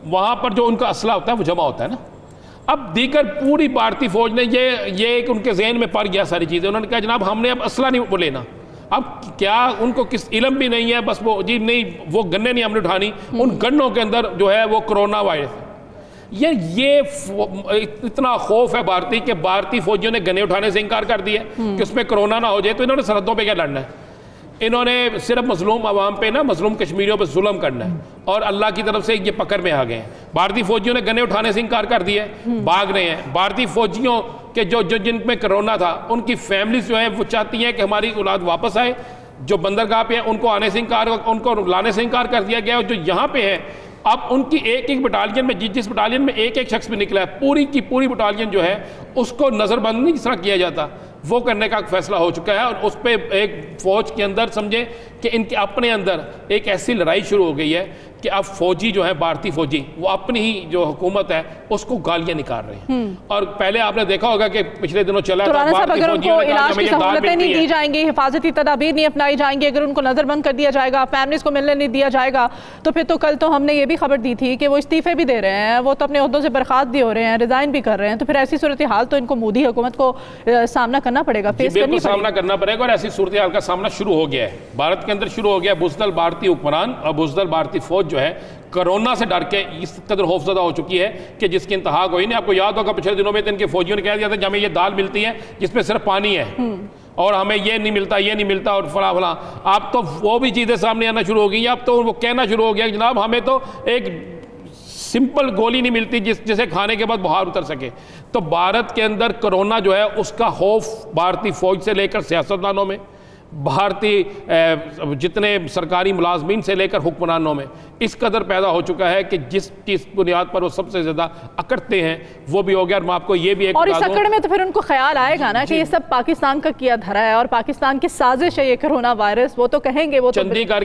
वहाँ पर जो उनका असला होता है वो जमा होता है ना। अब दीगर पूरी भारतीय फौज ने ये एक उनके जहन में पड़ गया सारी चीज़ें। उन्होंने कहा जनाब हमने अब असला नहीं वो लेना। अब क्या उनको किस इल्म भी नहीं है, बस वो जी नहीं वो गन्ने नहीं हमने उठानी, उन गन्नों के अंदर जो है वो कोरोना वायरस है। ये इतना खौफ है भारतीय के फौजियों ने गन्ने उठाने से इनकार कर दिया कि उसमें कोरोना ना हो जाए। तो इन्होंने सरहदों पे क्या लड़ना है। इन्होंने सिर्फ मजलूम आवाम पे ना, मजलूम कश्मीरियों पे जुल्म करना है और अल्लाह की तरफ से ये पकड़ में आ गए हैं। भारतीय फौजियों ने गन्ने उठाने से इनकार कर दिया है, भाग रहे हैं। भारतीय फौजियों के जो जिन में कोरोना था उनकी फैमिलीज जो है वो चाहती हैं कि हमारी औलाद वापस आए। जो बंदरगाह पे है उनको आने से इनकार, उनको लाने से इनकार कर दिया गया। और जो यहाँ पे है अब उनकी एक एक बटालियन में, जिस बटालियन में एक एक शख्स भी निकला है, पूरी की पूरी बटालियन जो है उसको नज़रबंद नहीं जिस तरह किया जाता, वो करने का फैसला हो चुका है। और उस पर एक फ़ौज के अंदर समझे कि इनके अपने अंदर एक ऐसी लड़ाई शुरू हो गई है कि अब फौजी जो है, भारतीय फौजी, वो अपनी ही जो हुकूमत है उसको गालियां निकाल रहे हैं। और पहले आपने देखा होगा कि पिछले दिनों चला था, अगर उनको इलाज की सहूलतें नहीं दी जाएंगी, हिफाजती तदाबीर नहीं अपनाई जाएंगी, अगर उनको नजरबंद कर दिया जाएगा, फैमिलीज को मिलने नहीं दिया जाएगा, तो फिर तो कल तो हमने ये भी खबर दी थी कि वो इस्तीफे भी दे रहे हैं, वो तो अपने ओहदों से बर्खास्त भी हो रहे हैं, रिजाइन भी कर रहे हैं। तो फिर ऐसी सूरत हाल तो इनको मोदी हुकूमत को सामना करना पड़ेगा, फेस करनी पड़ेगी, सामना करना पड़ेगा। और ऐसी सूरत हाल का सामना शुरू हो गया है, भारत के अंदर शुरू हो गया। बुज़दिल भारतीय हुक्मरान और बुज़दिल भारतीय फौज जो है कोरोना से डर के इस कदर खौफजदा हो चुकी है कि जिसकी इंतहा कोई नहीं। आपको याद होगा पिछले दिनों में तो इनके फौजियों ने कह दिया था कि हमें ये दाल मिलती है जिसमें सिर्फ पानी है और हमें ये नहीं मिलता, ये नहीं मिलता और फला फला। अब तो वो भी चीज़ें सामने आना शुरू हो गई हैं। अब तो वो कहना शुरू हो गया कि जनाब हमें तो एक सिंपल गोली नहीं मिलती जिसे खाने के बाद बुखार उतर सके। तो भारत के अंदर कोरोना जो है उसका खौफ भारतीय फौज से लेकर सियासतदानों में, भारतीय जितने सरकारी मुलाजमीन से लेकर हुक्मरानों में इस कदर पैदा हो चुका है कि जिस बुनियाद पर वो सबसे ज़्यादा अकड़ते हैं वो भी हो गया। और मैं आपको ये भी एक और इस अकड़ में तो फिर उनको ख्याल आएगा ना कि ये सब पाकिस्तान का किया धरा है और पाकिस्तान की साजिश है ये कोरोना वायरस। वो तो कहेंगे, वो चंडीगढ़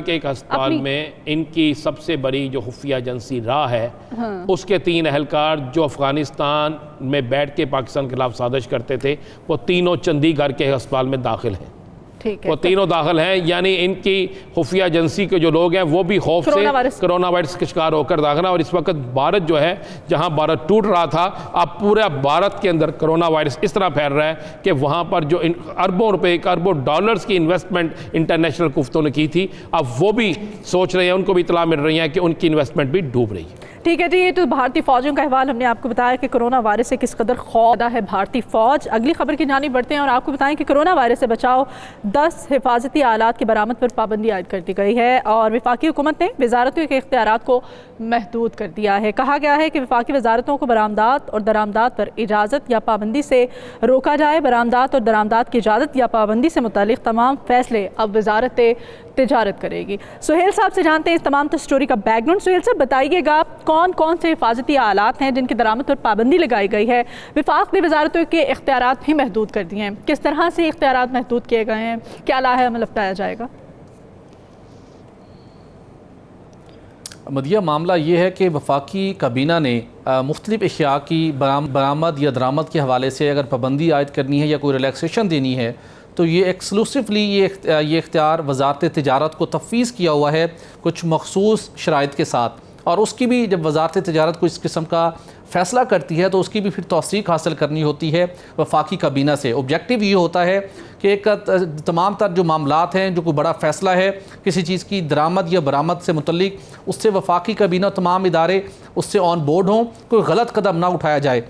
के एक अस्पताल में इनकी सबसे बड़ी जो खुफिया एजेंसी रहा है उसके 3 एहलकार जो अफगानिस्तान में बैठ के पाकिस्तान के खिलाफ साजिश करते थे वो तीनों चंडीगढ़ के अस्पताल में दाखिल हैं। वो तीनों दाखिल हैं, यानी इनकी खुफिया एजेंसी के जो लोग हैं वो भी खौफ से कोरोना वायरस के शिकार होकर दाखिल हैं। और इस वक्त भारत जो है, जहां भारत टूट रहा था, अब पूरा भारत के अंदर कोरोना वायरस इस तरह फैल रहा है कि वहां पर जो अरबों रुपए, अरबों डॉलर्स की इन्वेस्टमेंट इंटरनेशनल कुफ्तों ने की थी, अब वो भी सोच रहे हैं, उनको भी इतला मिल रही है कि उनकी इन्वेस्टमेंट भी डूब रही है। ठीक है जी, ये तो भारतीय फौजियों का अहवाल हमने आपको बताया कि कोरोना वायरस से किस कदर खौफदा है भारतीय फौज। अगली खबर की जानिब बढ़ते हैं और आपको बताएं कि कोरोना वायरस से बचाव 10 हिफाजती आलात की बरामद पर पाबंदी आयद कर दी गई है और वफाकी हुकूमत ने वजारतों के इख्तियारात को महदूद कर दिया है। कहा गया है कि वफाकी वजारतों को बरामदात और दरामदात पर इजाज़त या पाबंदी से रोका जाए। बरामदात और दरामदात की इजाज़त या पाबंदी से मुतालिक तमाम फैसले अब वजारत तिजारत करेगी। सुहेल साहब से जानते हैं इस तमाम स्टोरी का बैकग्राउंड। सुहेल साहब बताइएगा कौन कौन से हिफाजती आलात हैं जिनकी दरामद पर पाबंदी लगाई गई है। विफाक ने वजारतों के इख्तियारात भी महदूद कर दिए हैं, किस तरह से इख्तियारात महदूद किए गए हैं, क्या लाहे अमल अपनाया जाएगा? मदिया, मामला ये है कि वफाकी काबीना ने मुख्तलिफ अशिया की बरामद या दरामद के हवाले से अगर पाबंदी आयद करनी है या कोई रिलैक्सेशन देनी है तो ये एक्सक्लूसिवली ये इख्तियार वजारत तिजारत को तफवीज़ किया हुआ है कुछ मखसूस शराइत के साथ। और उसकी भी जब वजारत तिजारत को इस किस्म का फ़ैसला करती है तो उसकी भी फिर तौसीक हासिल करनी होती है वफाकी काबीना से। ऑब्जेक्टिव ये होता है कि एक तमाम तर जो मामलात हैं, जो कोई बड़ा फ़ैसला है किसी चीज़ की दरामद या बरामद से मुतल्लिक, उससे वफाकी काबीना तमाम इदारे उससे ऑन बोर्ड हों, कोई गलत कदम ना उठाया जाए।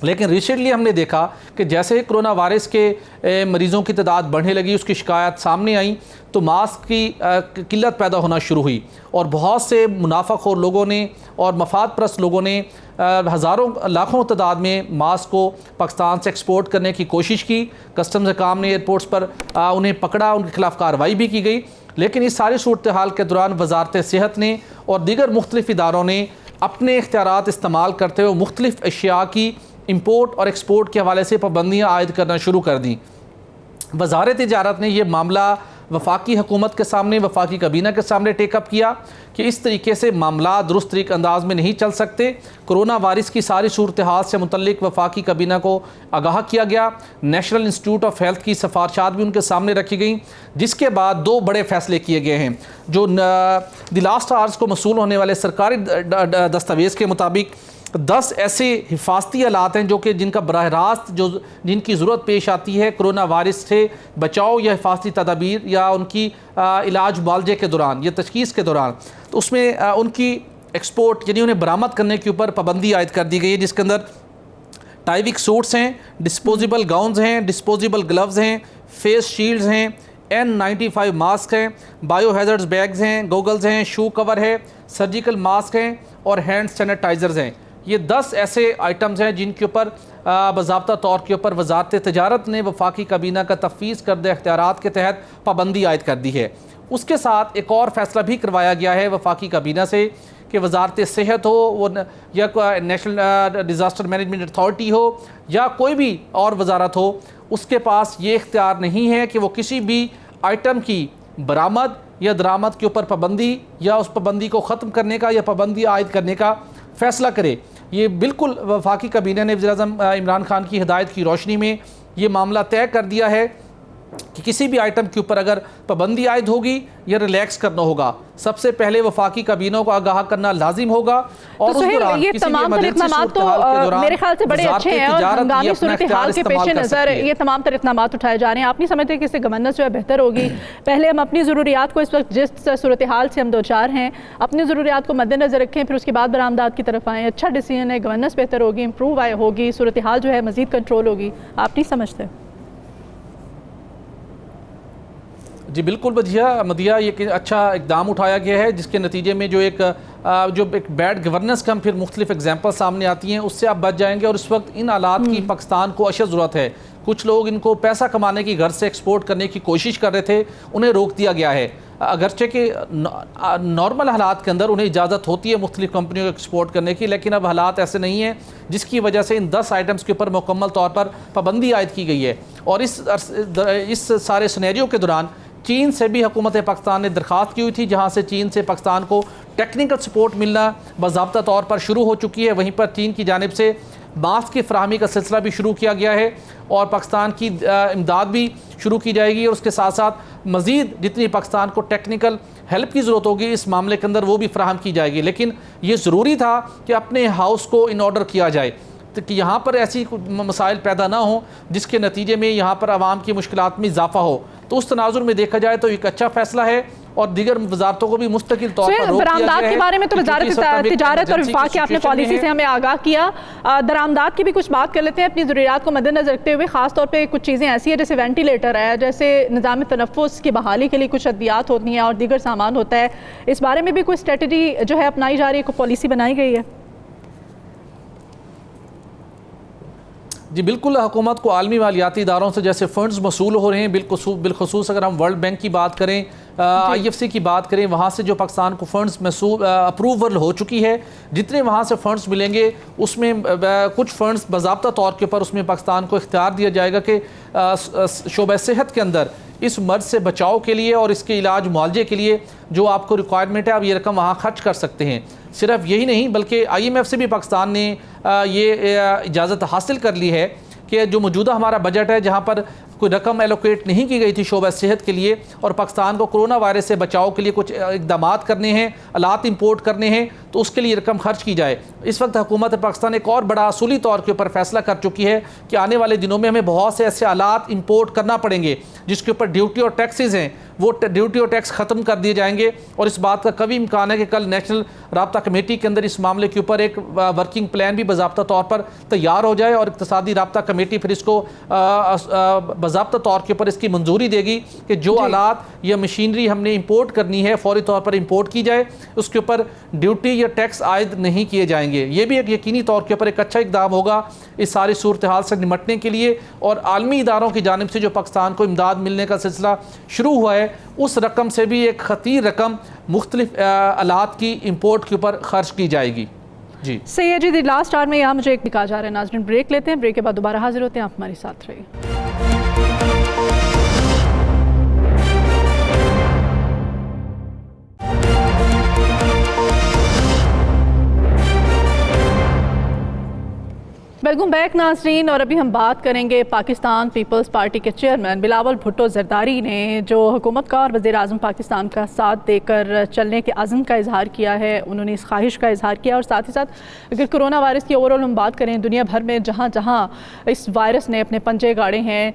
लेकिन रिसेंटली हमने देखा कि जैसे कोरोना वायरस के मरीज़ों की तादाद बढ़ने लगी, उसकी शिकायत सामने आई तो मास्क की किल्लत पैदा होना शुरू हुई और बहुत से मुनाफाखोर लोगों ने और मफाद परस्त लोगों ने हज़ारों लाखों तादाद में मास्क को पाकिस्तान से एक्सपोर्ट करने की कोशिश की। कस्टम्स हकाम ने एयरपोर्ट्स पर उन्हें पकड़ा, उनके खिलाफ कार्रवाई भी की गई। लेकिन इस सारी सूरत हाल के दौरान वजारत सेहत ने और दीगर मुख्तलिफ इदारों ने अपने इख्तियारात इस्तेमाल करते हुए मुख्तलिफ अशिया की इंपोर्ट और एक्सपोर्ट के हवाले से पाबंदियाँ आयद करना शुरू कर दी। वजारत तिजारत ने यह मामला वफाकी हुकूमत के सामने, वफाकी काबीना के सामने टेकअप किया कि इस तरीके से मामला दुरुस्त तरीके अंदाज में नहीं चल सकते। कोरोना वायरस की सारी सूरत हाल से मुतल्लिक वफाकी काबीना को आगाह किया गया। नेशनल इंस्टीट्यूट ऑफ हेल्थ की सिफारिशात भी उनके सामने रखी गई, जिसके बाद 2 बड़े फैसले किए गए हैं। जो द लास्ट आवर्स को मसूल होने वाले सरकारी दस्तावेज़ के मुताबिक 10 ऐसे हिफाजती आलात हैं जो कि जिनका बराह रास्त जिनकी ज़रूरत पेश आती है कोरोना वायरस से बचाव या हिफाजती तदाबीर या उनकी इलाज मुआलजे के दौरान या तशख़ीस के दौरान, तो उसमें उनकी एक्सपोर्ट यानी उन्हें बरामद करने के ऊपर पाबंदी आयद कर दी गई है, जिसके अंदर टाइविक सूट्स हैं, डिस्पोजेबल गाउन्स हैं, डिस्पोजेबल ग्लव्स हैं, फेस शील्ड्स हैं, N95 मास्क हैं, बायोहैज़र्ड्स बैग्स हैं, गोगल्स हैं, शू कवर है, सर्जिकल मास्क हैं और हैंड सैनिटाइज़र्स हैं। ये 10 ऐसे आइटम्स हैं जिनके ऊपर बाज़ाब्ता तौर के ऊपर वज़ारत तिजारत ने वफाकी काबीना का तफ़वीज़ करदे इख्तियारात के तहत पाबंदी आयद कर दी है। उसके साथ एक और फ़ैसला भी करवाया गया है वफाकी काबीना से कि वज़ारत सेहत हो वो या नेशनल डिज़ास्टर मैनेजमेंट अथॉरिटी हो या कोई भी और वजारत हो, उसके पास ये इख्तियार नहीं है कि वो किसी भी आइटम की बरामद या दरामद के ऊपर पाबंदी या उस पाबंदी को ख़त्म करने का या पाबंदी आयद करने का फ़ैसला करे। ये बिल्कुल वफाकी काबीना ने वज़ीर-ए-आज़म इमरान खान की हिदायत की रोशनी में ये मामला तय कर दिया है कि किसी भी आइटम के ऊपर अगर पाबंदी आयद होगी या रिलैक्स करना होगा, सबसे पहले वफाकी काबीनों को आगाह करना लाजिम होगा। और तो ये तमाम इक़दाम तो मेरे ख्याल से बड़े अच्छे हैं और हंगामी सूरत हाल के पेश नज़र ये तमाम इक़दाम उठाए जा रहे हैं। आप नहीं समझते कि इससे गवर्नेंस जो है बेहतर होगी? पहले हम अपनी ज़रूरियात को इस वक्त जिस सूरत हाल से हम दो चार हैं अपनी ज़रूरियात को मद्देनज़र रखें, फिर उसके बाद बरामदात की तरफ आएँ। अच्छा डिसीजन है, गवर्नेंस बेहतर होगी, इंप्रूव होगी, सूरत हाल जो है मज़ीद कंट्रोल होगी। आप नहीं समझते? जी बिल्कुल मदिया, ये अच्छा इकदाम उठाया गया है जिसके नतीजे में जो एक बैड गवर्नेंस का फिर मुख्तलिफ एग्जाम्पल सामने आती हैं उससे आप बच जाएंगे। और इस वक्त इन हालात की पाकिस्तान को अशद ज़रूरत है। कुछ लोग इनको पैसा कमाने की घर से एक्सपोर्ट करने की कोशिश कर रहे थे, उन्हें रोक दिया गया है। अगरचे कि नॉर्मल हालात के अंदर उन्हें इजाज़त होती है मुख्तलिफ कंपनियों को एक्सपोर्ट करने की, लेकिन अब हालात ऐसे नहीं हैं जिसकी वजह से इन 10 आइटम्स के ऊपर मुकम्मल तौर पर पाबंदी आयद की गई है। और इस सारे सिनेरियो के दौरान चीन से भी हुकूमत पाकिस्तान ने दरख्वास्त की हुई थी, जहाँ से चीन से पाकिस्तान को टेक्निकल सपोर्ट मिलना बाज़ाब्ता तौर पर शुरू हो चुकी है। वहीं पर चीन की जानिब से मास्क की फराहमी का सिलसिला भी शुरू किया गया है और पाकिस्तान की इमदाद भी शुरू की जाएगी। और उसके साथ साथ मज़ीद जितनी पाकिस्तान को टेक्निकल हेल्प की ज़रूरत होगी इस मामले के अंदर वो भी फराहम की जाएगी। लेकिन ये ज़रूरी था कि अपने हाउस को इन ऑर्डर किया जाए कि यहाँ पर ऐसी मसाइल पैदा ना हो जिसके नतीजे में यहाँ पर आवाम की मुश्किलात में इजाफा हो। तो उस तनाजुर में देखा जाए तो एक अच्छा फैसला है और दीगर वजारतों को भी मुस्तकिल तौर पर रोक दिया गया है। के बारे में तो वजारत तिजारत और विफाक की आपने पॉलिसी से हमें आगाह किया। दरामदात की भी कुछ बात कर लेते हैं अपनी ज़रूरियात को मद्देनजर रखते हुए। ख़ास तौर पे कुछ चीज़ें ऐसी है जैसे वेंटिलेटर है, जैसे निज़ाम तनफ़ुस की बहाली के लिए कुछ अद्वियात होती हैं और दीगर सामान होता है। इस बारे में भी कोई स्ट्रेटजी जो है अपनाई जा रही है, कोई पॉलिसी बनाई गई है? जी बिल्कुल, हुकूमत को आलमी मालियाती इदारों से जैसे फ़ंड्स मसूल हो रहे हैं, बिलखुसूस अगर हम वर्ल्ड बैंक की बात करें, IFC की बात करें, वहाँ से जो पाकिस्तान को फ़ंड्स अप्रूवल हो चुकी है, जितने वहाँ से फ़ंड्स मिलेंगे उसमें कुछ फ़ंड्स बाज़ाब्ता तौर के ऊपर उसमें पाकिस्तान को इख्तियार दिया जाएगा कि शोबे सेहत के अंदर इस मर्ज़ से बचाव के लिए और इसके इलाज मुआवजे के लिए जो आपको रिक्वायरमेंट है आप ये रकम वहाँ खर्च कर सकते हैं। सिर्फ यही नहीं बल्कि IMF से भी पाकिस्तान ने ये इजाज़त हासिल कर ली है कि जो मौजूदा हमारा बजट है जहाँ पर कोई रकम एलोकेट नहीं की गई थी शोबा सेहत के लिए और पाकिस्तान को कोरोना वायरस से बचाव के लिए कुछ इक़दाम करने हैं, आलात इंपोर्ट करने हैं, तो उसके लिए रकम खर्च की जाए। इस वक्त हुकूमत पाकिस्तान एक और बड़ा असूली तौर के ऊपर फैसला कर चुकी है कि आने वाले दिनों में हमें बहुत से ऐसे आलात इंपोर्ट करना पड़ेंगे जिसके ऊपर ड्यूटी और टैक्सेस हैं, वो ड्यूटी और टैक्स ख़त्म कर दिए जाएंगे। और इस बात का कभी इम्कान है कि कल नेशनल राब्ता कमेटी के अंदर इस मामले के ऊपर एक वर्किंग प्लान भी बाज़ाब्ता तौर पर तैयार हो जाए और इक़्तिसादी राब्ता कमेटी फिर इसको बाज़ाब्ता तौर के ऊपर इसकी मंजूरी देगी कि जो आलात या मशीनरी हमने इंपोर्ट करनी है फौरी तौर पर इंपोर्ट की जाए, उसके ऊपर ड्यूटी या टैक्स आयद नहीं किए जाएंगे। ये भी एक यकीनी तौर के ऊपर एक अच्छा इक़दाम होगा इस सारी सूरत हाल से निमटने के लिए। और आलमी इदारों की जानिब से जो पाकिस्तान को इमदाद मिलने का सिलसिला शुरू हुआ है उस रकम से भी एक खतीर रकम मुख्तलिफ आलात की इंपोर्ट के ऊपर खर्च की जाएगी। जी सही है जी। लास्ट आवर में यहाँ मुझे एक कहा जा रहा है, नाज़रीन ब्रेक लेते हैं, ब्रेक के बाद दोबारा हाजिर होते हैं। आप हमारे साथ रहिए। वेलकम बैक नाज़रीन। और अभी हम बात करेंगे पाकिस्तान पीपल्स पार्टी के चेयरमैन बिलावल भुट्टो ज़रदारी ने जो हुकूमत का और वज़ीर आज़म पाकिस्तान का साथ देकर चलने के अज़्म का इजहार किया है, उन्होंने इस ख्वाहिश का इजहार किया। और साथ ही साथ अगर कोरोना वायरस की ओवरऑल हम बात करें, दुनिया भर में जहाँ जहाँ इस वायरस ने अपने पंजे गाड़े हैं,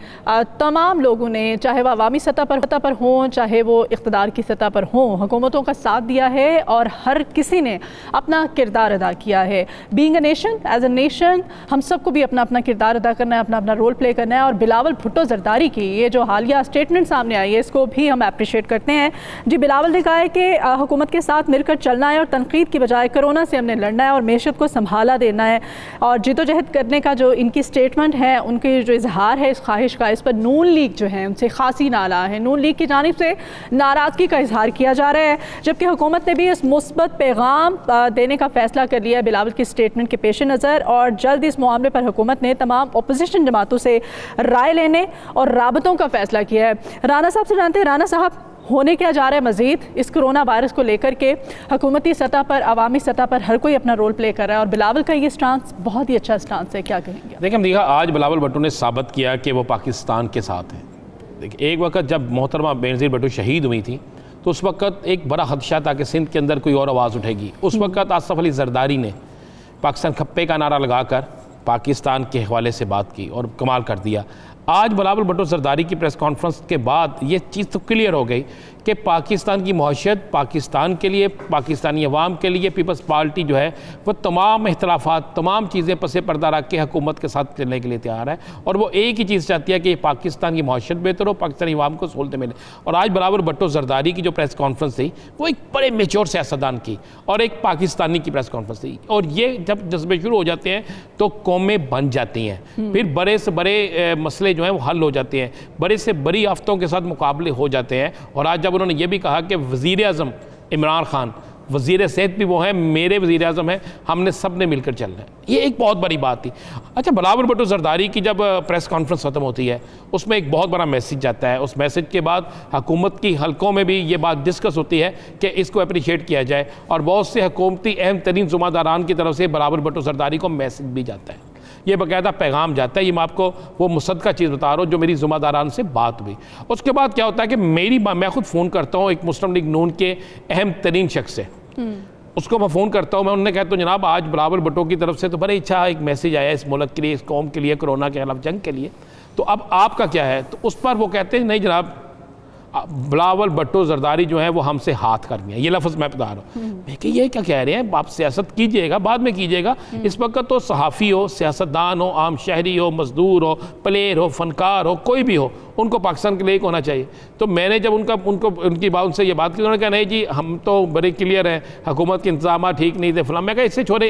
तमाम लोगों ने, चाहे वह अवामी सतह पर हों चाहे वो इक़्तिदार की सतह पर हों, हुकूमतों का साथ दिया है और हर किसी ने अपना किरदार अदा किया है। Being a nation, as a nation हम सबको भी अपना अपना किरदार अदा करना है, अपना अपना रोल प्ले करना है। और बिलावल भुट्टो जरदारी की ये जो हालिया स्टेटमेंट सामने आई है, इसको भी हम अप्रिशिएट करते हैं। जी, बिलावल ने कहा है कि हुकूमत के साथ मिलकर चलना है और तनकीद की बजाय कोरोना से हमने लड़ना है और मेशत को संभाला देना है। और जिदोजहद करने का जो इनकी स्टेटमेंट है, उनकी जो इजहार है इस ख्वाहिश का, इस पर नून लीग जो है उनसे खासी नाला है। नून लीग की जानिब से नाराज़गी का इजहार किया जा रहा है, जबकि हुकूमत ने भी इस मुस्बत पैगाम देने का फैसला कर लिया है बिलावल की स्टेटमेंट के पेश नज़र। और जल्द इस मामले पर हुकूमत ने तमाम अपोजिशन जमातों से राय लेने और राबतों का फैसला किया है। राना साहब से जानते हैं, राना साहब, होने क्या जा रहा है मज़ीद इस कोरोना वायरस को लेकर के? हुकूमती सतह पर, अवामी सतह पर हर कोई अपना रोल प्ले कर रहा है और बिलावल का ये स्टांस बहुत ही अच्छा स्टांस है, क्या कहेंगे? देखिए देखा, आज बिलावल भुट्टो ने साबित किया कि वो पाकिस्तान के साथ है। देखिए, एक वक्त जब मोहतरमा बेनज़ीर भुट्टो शहीद हुई थी तो उस वक्त एक बड़ा खदशा था कि सिंध के अंदर कोई और आवाज़ उठेगी। उस वक्त आसफ अली जरदारी ने पाकिस्तान खप्पे का नारा लगाकर पाकिस्तान के हवाले से बात की और कमाल कर दिया। आज बिलावल भुट्टो जरदारी की प्रेस कॉन्फ्रेंस के बाद ये चीज़ तो क्लियर हो गई कि पाकिस्तान की मौशियत, पाकिस्तान के लिए, पाकिस्तानी अवाम के लिए पीपल्स पार्टी जो है वो तमाम इख्तलाफात, तमाम चीज़ें पसे पर्दा रख के हुकूमत के साथ चलने के लिए तैयार है। और वो एक ही चीज़ चाहती है कि पाकिस्तान की मौशियत बेहतर हो, पाकिस्तानी अवाम को सहूलतें मिले। और आज बिलावल भुट्टो जरदारी की जो प्रेस कॉन्फ्रेंस थी वो एक बड़े मेच्योर सियासतदान की और एक पाकिस्तानी की प्रेस कॉन्फ्रेंस थी। और ये जब जज्बे शुरू हो जाते हैं तो कौमें बन जाती हैं, फिर बड़े से बड़े मसले जो हैं वो हल हो जाते हैं, बड़े से बड़ी आफतों के साथ मुकाबले हो जाते हैं। और आज जब उन्होंने ये भी कहा कि वज़ीर आज़म इमरान खान, वज़ीर सेहत भी वो हैं, मेरे वज़ीर आज़म हैं, हमने सब ने मिलकर चलना है, ये एक बहुत बड़ी बात थी। अच्छा, बिलावल भुट्टो जरदारी की जब प्रेस कॉन्फ्रेंस ख़त्म होती है उसमें एक बहुत बड़ा मैसेज जाता है। उस मैसेज के बाद हुकूमत की हलकों में भी ये बात डिस्कस होती है कि इसको अप्रिशिएट किया जाए और बहुत से हुकूमती अहम तरीन ज़िम्मेदारान की तरफ से बिलावल भुट्टो जरदारी को मैसेज भी जाता है, ये बाकायदा पैगाम जाता है। ये मैं आपको वो मुसद्दक़ा चीज़ बता रहा हूँ जो मेरी ज़िम्मेदारान से बात हुई। उसके बाद क्या होता है कि मैं खुद फ़ोन करता हूँ एक मुस्लिम लीग नून के अहम तरीन शख्स से, उसको मैं फ़ोन करता हूँ, मैं उन्होंने कहता हूँ जनाब आज बिलावल भुट्टो की तरफ से तो बड़े अच्छा एक मैसेज आया इस मुल्क के लिए, इस कौम के लिए, कोरोना के खिलाफ जंग के लिए, तो अब आपका क्या है? तो उस पर वो कहते हैं नहीं जनाब, बिलावल भुट्टो जरदारी जो है वो हमसे हाथ कर गए, ये लफ्ज़ मैं बता रहा हूँ। मैं कि ये क्या कह रहे हैं, आप सियासत कीजिएगा, बाद में कीजिएगा, इस वक्त तो सहाफ़ी हो, सियासतदान हो, आम शहरी हो, मजदूर हो, प्लेयर हो, फनकार हो, कोई भी हो, उनको पाकिस्तान के लिए एक होना चाहिए। तो मैंने जब उनकी बात उनसे ये बात की, उन्होंने कहा नहीं जी हम तो बड़े क्लियर हैं, हुकूमत के इंतजाम ठीक नहीं थे फलां। मैं कहा इससे छोड़े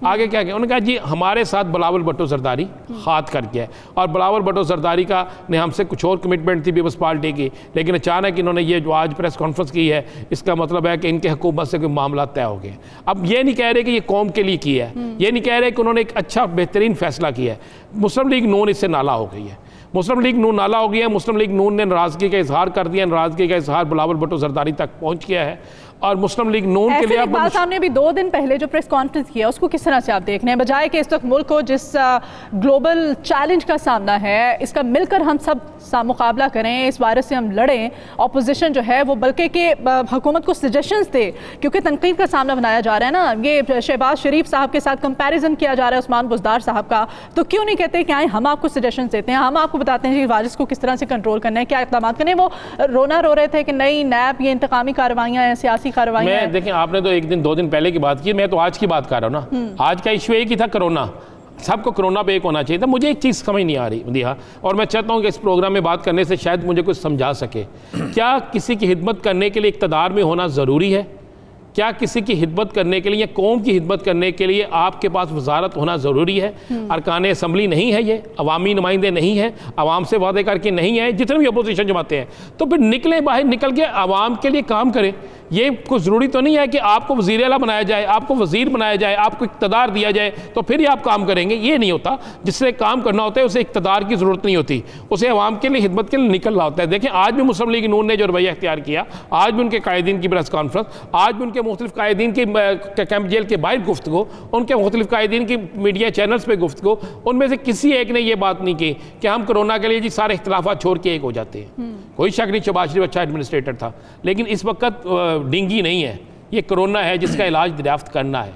आगे क्या किया? उन्होंने कहा जी हमारे साथ बिलावल भुट्टो जरदारी हाथ कर गया है और बिलावल भुट्टो जरदारी का ने हमसे कुछ और कमिटमेंट थी पीपल्स पार्टी की, लेकिन अचानक इन्होंने ये जो आज प्रेस कॉन्फ्रेंस की है इसका मतलब है कि इनके हुकूमत से कोई मामला तय हो गए। अब ये नहीं कह रहे कि ये कौम के लिए किया है, ये नहीं कह रहे कि उन्होंने एक अच्छा बेहतरीन फैसला किया है। मुस्लिम लीग नून इससे नाला हो गई है, मुस्लिम लीग नून नाला हो गया है। मुस्लिम लीग नून ने नाराज़गी का इजहार कर दिया, नाराज़गी का इजहार बिलावल भुट्टो जरदारी तक पहुँच गया है। और मुस्लिम लीग नून के लिए इकबाल साहब ने भी 2 दिन पहले जो प्रेस कॉन्फ्रेंस किया उसको किस तरह से आप देख रहे हैं? बजाय कि इस वक्त मुल्क को जिस ग्लोबल चैलेंज का सामना है इसका मिलकर हम सब मुकाबला करें, इस वायरस से हम लड़ें, अपोजिशन जो है वो बल्कि कि हुकूमत को सजेशंस दे, क्योंकि तनकीद का सामना बनाया जा रहा है ना, ये शहबाज शरीफ साहब के साथ कंपैरिजन किया जा रहा है उस्मान बुज़दार साहब का, तो क्यों नहीं कहते कि आए हम आपको सजेशंस देते हैं, हम आपको बताते हैं कि वायरस को किस तरह से कंट्रोल करना है, क्या इक़दाम करने। वो रोना रो रहे थे कि नहीं नैब ये इंतकामी कार्रवाइयाँ हैं, सियासी कार्रवाइयाँ हैं। देखें आपने तो एक दिन 2 दिन पहले की बात की, मैं तो आज की बात कर रहा हूँ ना। आज का इशू एक ही था, कोरोना, सबको कोरोना पे एक होना चाहिए था। मुझे एक चीज़ समझ नहीं आ रही दिया, और मैं चाहता हूँ कि इस प्रोग्राम में बात करने से शायद मुझे कुछ समझा सके। क्या किसी की खिदमत करने के लिए इक़्तिदार में होना ज़रूरी है? क्या किसी की खिदमत करने के लिए, कौम की खिदमत करने के लिए आपके पास वजारत होना ज़रूरी है? अरकान असम्बली नहीं है, ये अवामी नुमाइंदे नहीं हैं, अवाम से वादे करके नहीं है, जितने भी अपोजिशन जमाते हैं, तो फिर निकलें बाहर, निकल के अवाम के लिए काम करें। ये कुछ ज़रूरी तो नहीं है कि आपको वज़ीर आला बनाया जाए, आपको वज़ीर बनाया जाए, आपको इक़्तिदार दिया जाए तो फिर ही आप काम करेंगे, ये नहीं होता। जिससे काम करना होता है उसे इक़्तिदार की ज़रूरत नहीं होती, उसे अवाम के लिए खिदमत के लिए निकलना होता है। देखें आज भी मुस्लिम लीग नून ने जो रवैया इख्तियार किया, आज भी उनके कायदीन की प्रेस कॉन्फ्रेंस, आज भी उनके मुख्तलिफ कायदीन की कैंप जेल के बाहर गुफ्तगू, उनके मुख्तलिफ कायदीन की मीडिया चैनल्स पर गुफ्तगू, उनमें से किसी एक ने यह बात नहीं की कि हम कोरोना के लिए जी सारे इख्तिलाफात छोड़ के एक हो जाते हैं। कोई शक नहीं शहबाज शरीफ अच्छा एडमिनिस्ट्रेटर था, लेकिन इस वक्त डेंगी नहीं है, ये कोरोना है जिसका इलाज दरियाफ्त करना है।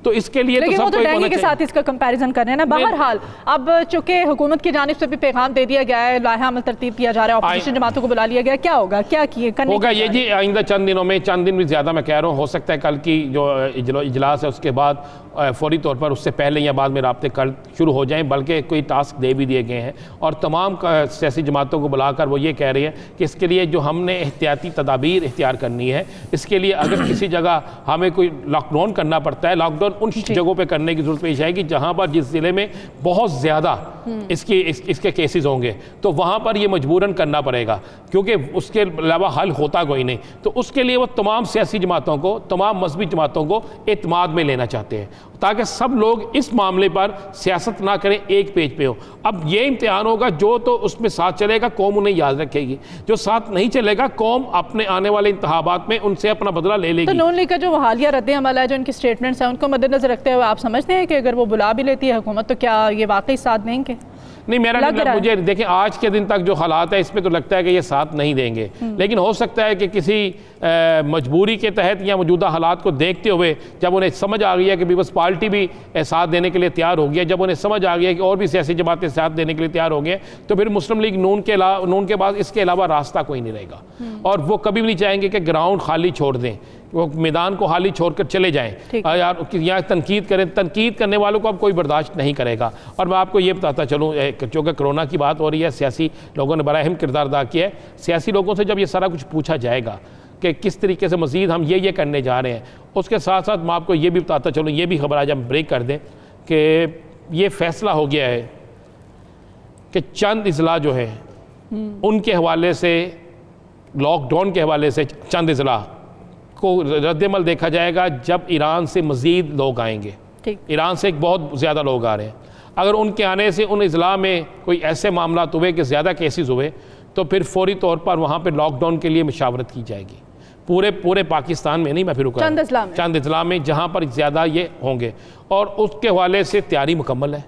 तो इसके लिए लेकिन तो वो तो सबको डेंगू के साथ इसका कंपैरिजन कर रहे हैं ना। बहरहाल अब चूंकि हुकूमत की जानिब से भी पैगाम दे दिया गया है, लाहा अमल तरतीब किया जा रहा है, ऑपोजिशन जमातों को बुला लिया गया, क्या होगा, क्या किए होगा ये जी आइंदा चंद दिनों में, चंद दिन भी ज़्यादा मैं कह रहा हूँ, हो सकता है कल की जो इजलास है उसके बाद फौरी तौर पर उससे पहले या बाद में राब्ते कल शुरू हो जाएं, बल्कि कोई टास्क दे भी दिए गए हैं और तमाम सियासी जमातों को बुलाकर वो ये कह रही है कि इसके लिए जो हमने एहतियाती तदाबीर इख्तियार करनी है, इसके लिए अगर किसी जगह हमें कोई लॉकडाउन करना पड़ता है, लॉकडाउन उन जगहों पे करने की जरूरत पेश आएगी जहां पर जिस ज़िले में बहुत ज़्यादा इसके केसेस होंगे, तो वहां पर ये मजबूरन करना पड़ेगा, क्योंकि उसके अलावा हल होता कोई नहीं। तो उसके लिए वो तमाम सियासी जमातों को, तमाम मजहबी जमातों को एतमाद में लेना चाहते हैं ताकि सब लोग इस मामले पर सियासत ना करें, एक पेज पे हो। अब ये इम्तिहान होगा, जो तो उसमें साथ चलेगा कौम उन्हें याद रखेगी, जो साथ नहीं चलेगा कौम अपने आने वाले इंतखाबात में उनसे अपना बदला ले लेगी। तो नून लीग का जो हालिया रद्द अमल है, जो इनकी स्टेटमेंट्स हैं, उनको मद्देनजर रखते हुए आप समझते हैं कि अगर वो बुला भी लेती है हुकूमत तो क्या ये वाकई साथ देंगे? नहीं, मेरा मुझे देखें आज के दिन तक जो हालात है इसमें तो लगता है कि ये साथ नहीं देंगे, लेकिन हो सकता है कि किसी मजबूरी के तहत या मौजूदा हालात को देखते हुए जब उन्हें समझ आ गई है कि पीपल्स पार्टी भी साथ देने के लिए तैयार हो गई है, जब उन्हें समझ आ गया कि और भी सियासी जमातें साथ देने के लिए तैयार हो गए, तो फिर मुस्लिम लीग नून के बाद इसके अलावा रास्ता कोई नहीं रहेगा। और वो कभी भी नहीं चाहेंगे कि ग्राउंड खाली छोड़ दें, वो मैदान को खाली छोड़कर चले जाएं यार, यहाँ तनकीद करें, तनकीद करने वालों को अब कोई बर्दाश्त नहीं करेगा। और मैं आपको ये बताता चलूँ, चूँकि कोरोना की बात हो रही है, सियासी लोगों ने बड़ा अहम किरदार अदा किया है। सियासी लोगों से जब ये सारा कुछ पूछा जाएगा कि किस तरीके से मज़ीद हम ये करने जा रहे हैं, उसके साथ साथ मैं आपको ये भी बताता चलूँ, ये भी खबर आज हम ब्रेक कर दें कि ये फैसला हो गया है कि चंद अजला जो है उनके हवाले से, लॉकडाउन के हवाले से चंद अजला को रद्दमल देखा जाएगा जब ईरान से मज़ीद लोग आएंगे। ईरान से बहुत ज़्यादा लोग आ रहे हैं, अगर उनके आने से उन अजला में कोई ऐसे मामला हुए कि ज़्यादा केसेस हुए तो फिर फौरी तौर पर वहाँ पर लॉकडाउन के लिए मशावरत की जाएगी। पूरे पाकिस्तान में नहीं, मैं फिर चंद अजला में जहाँ पर ज़्यादा ये होंगे, और उसके हवाले से तैयारी मुकम्मल है,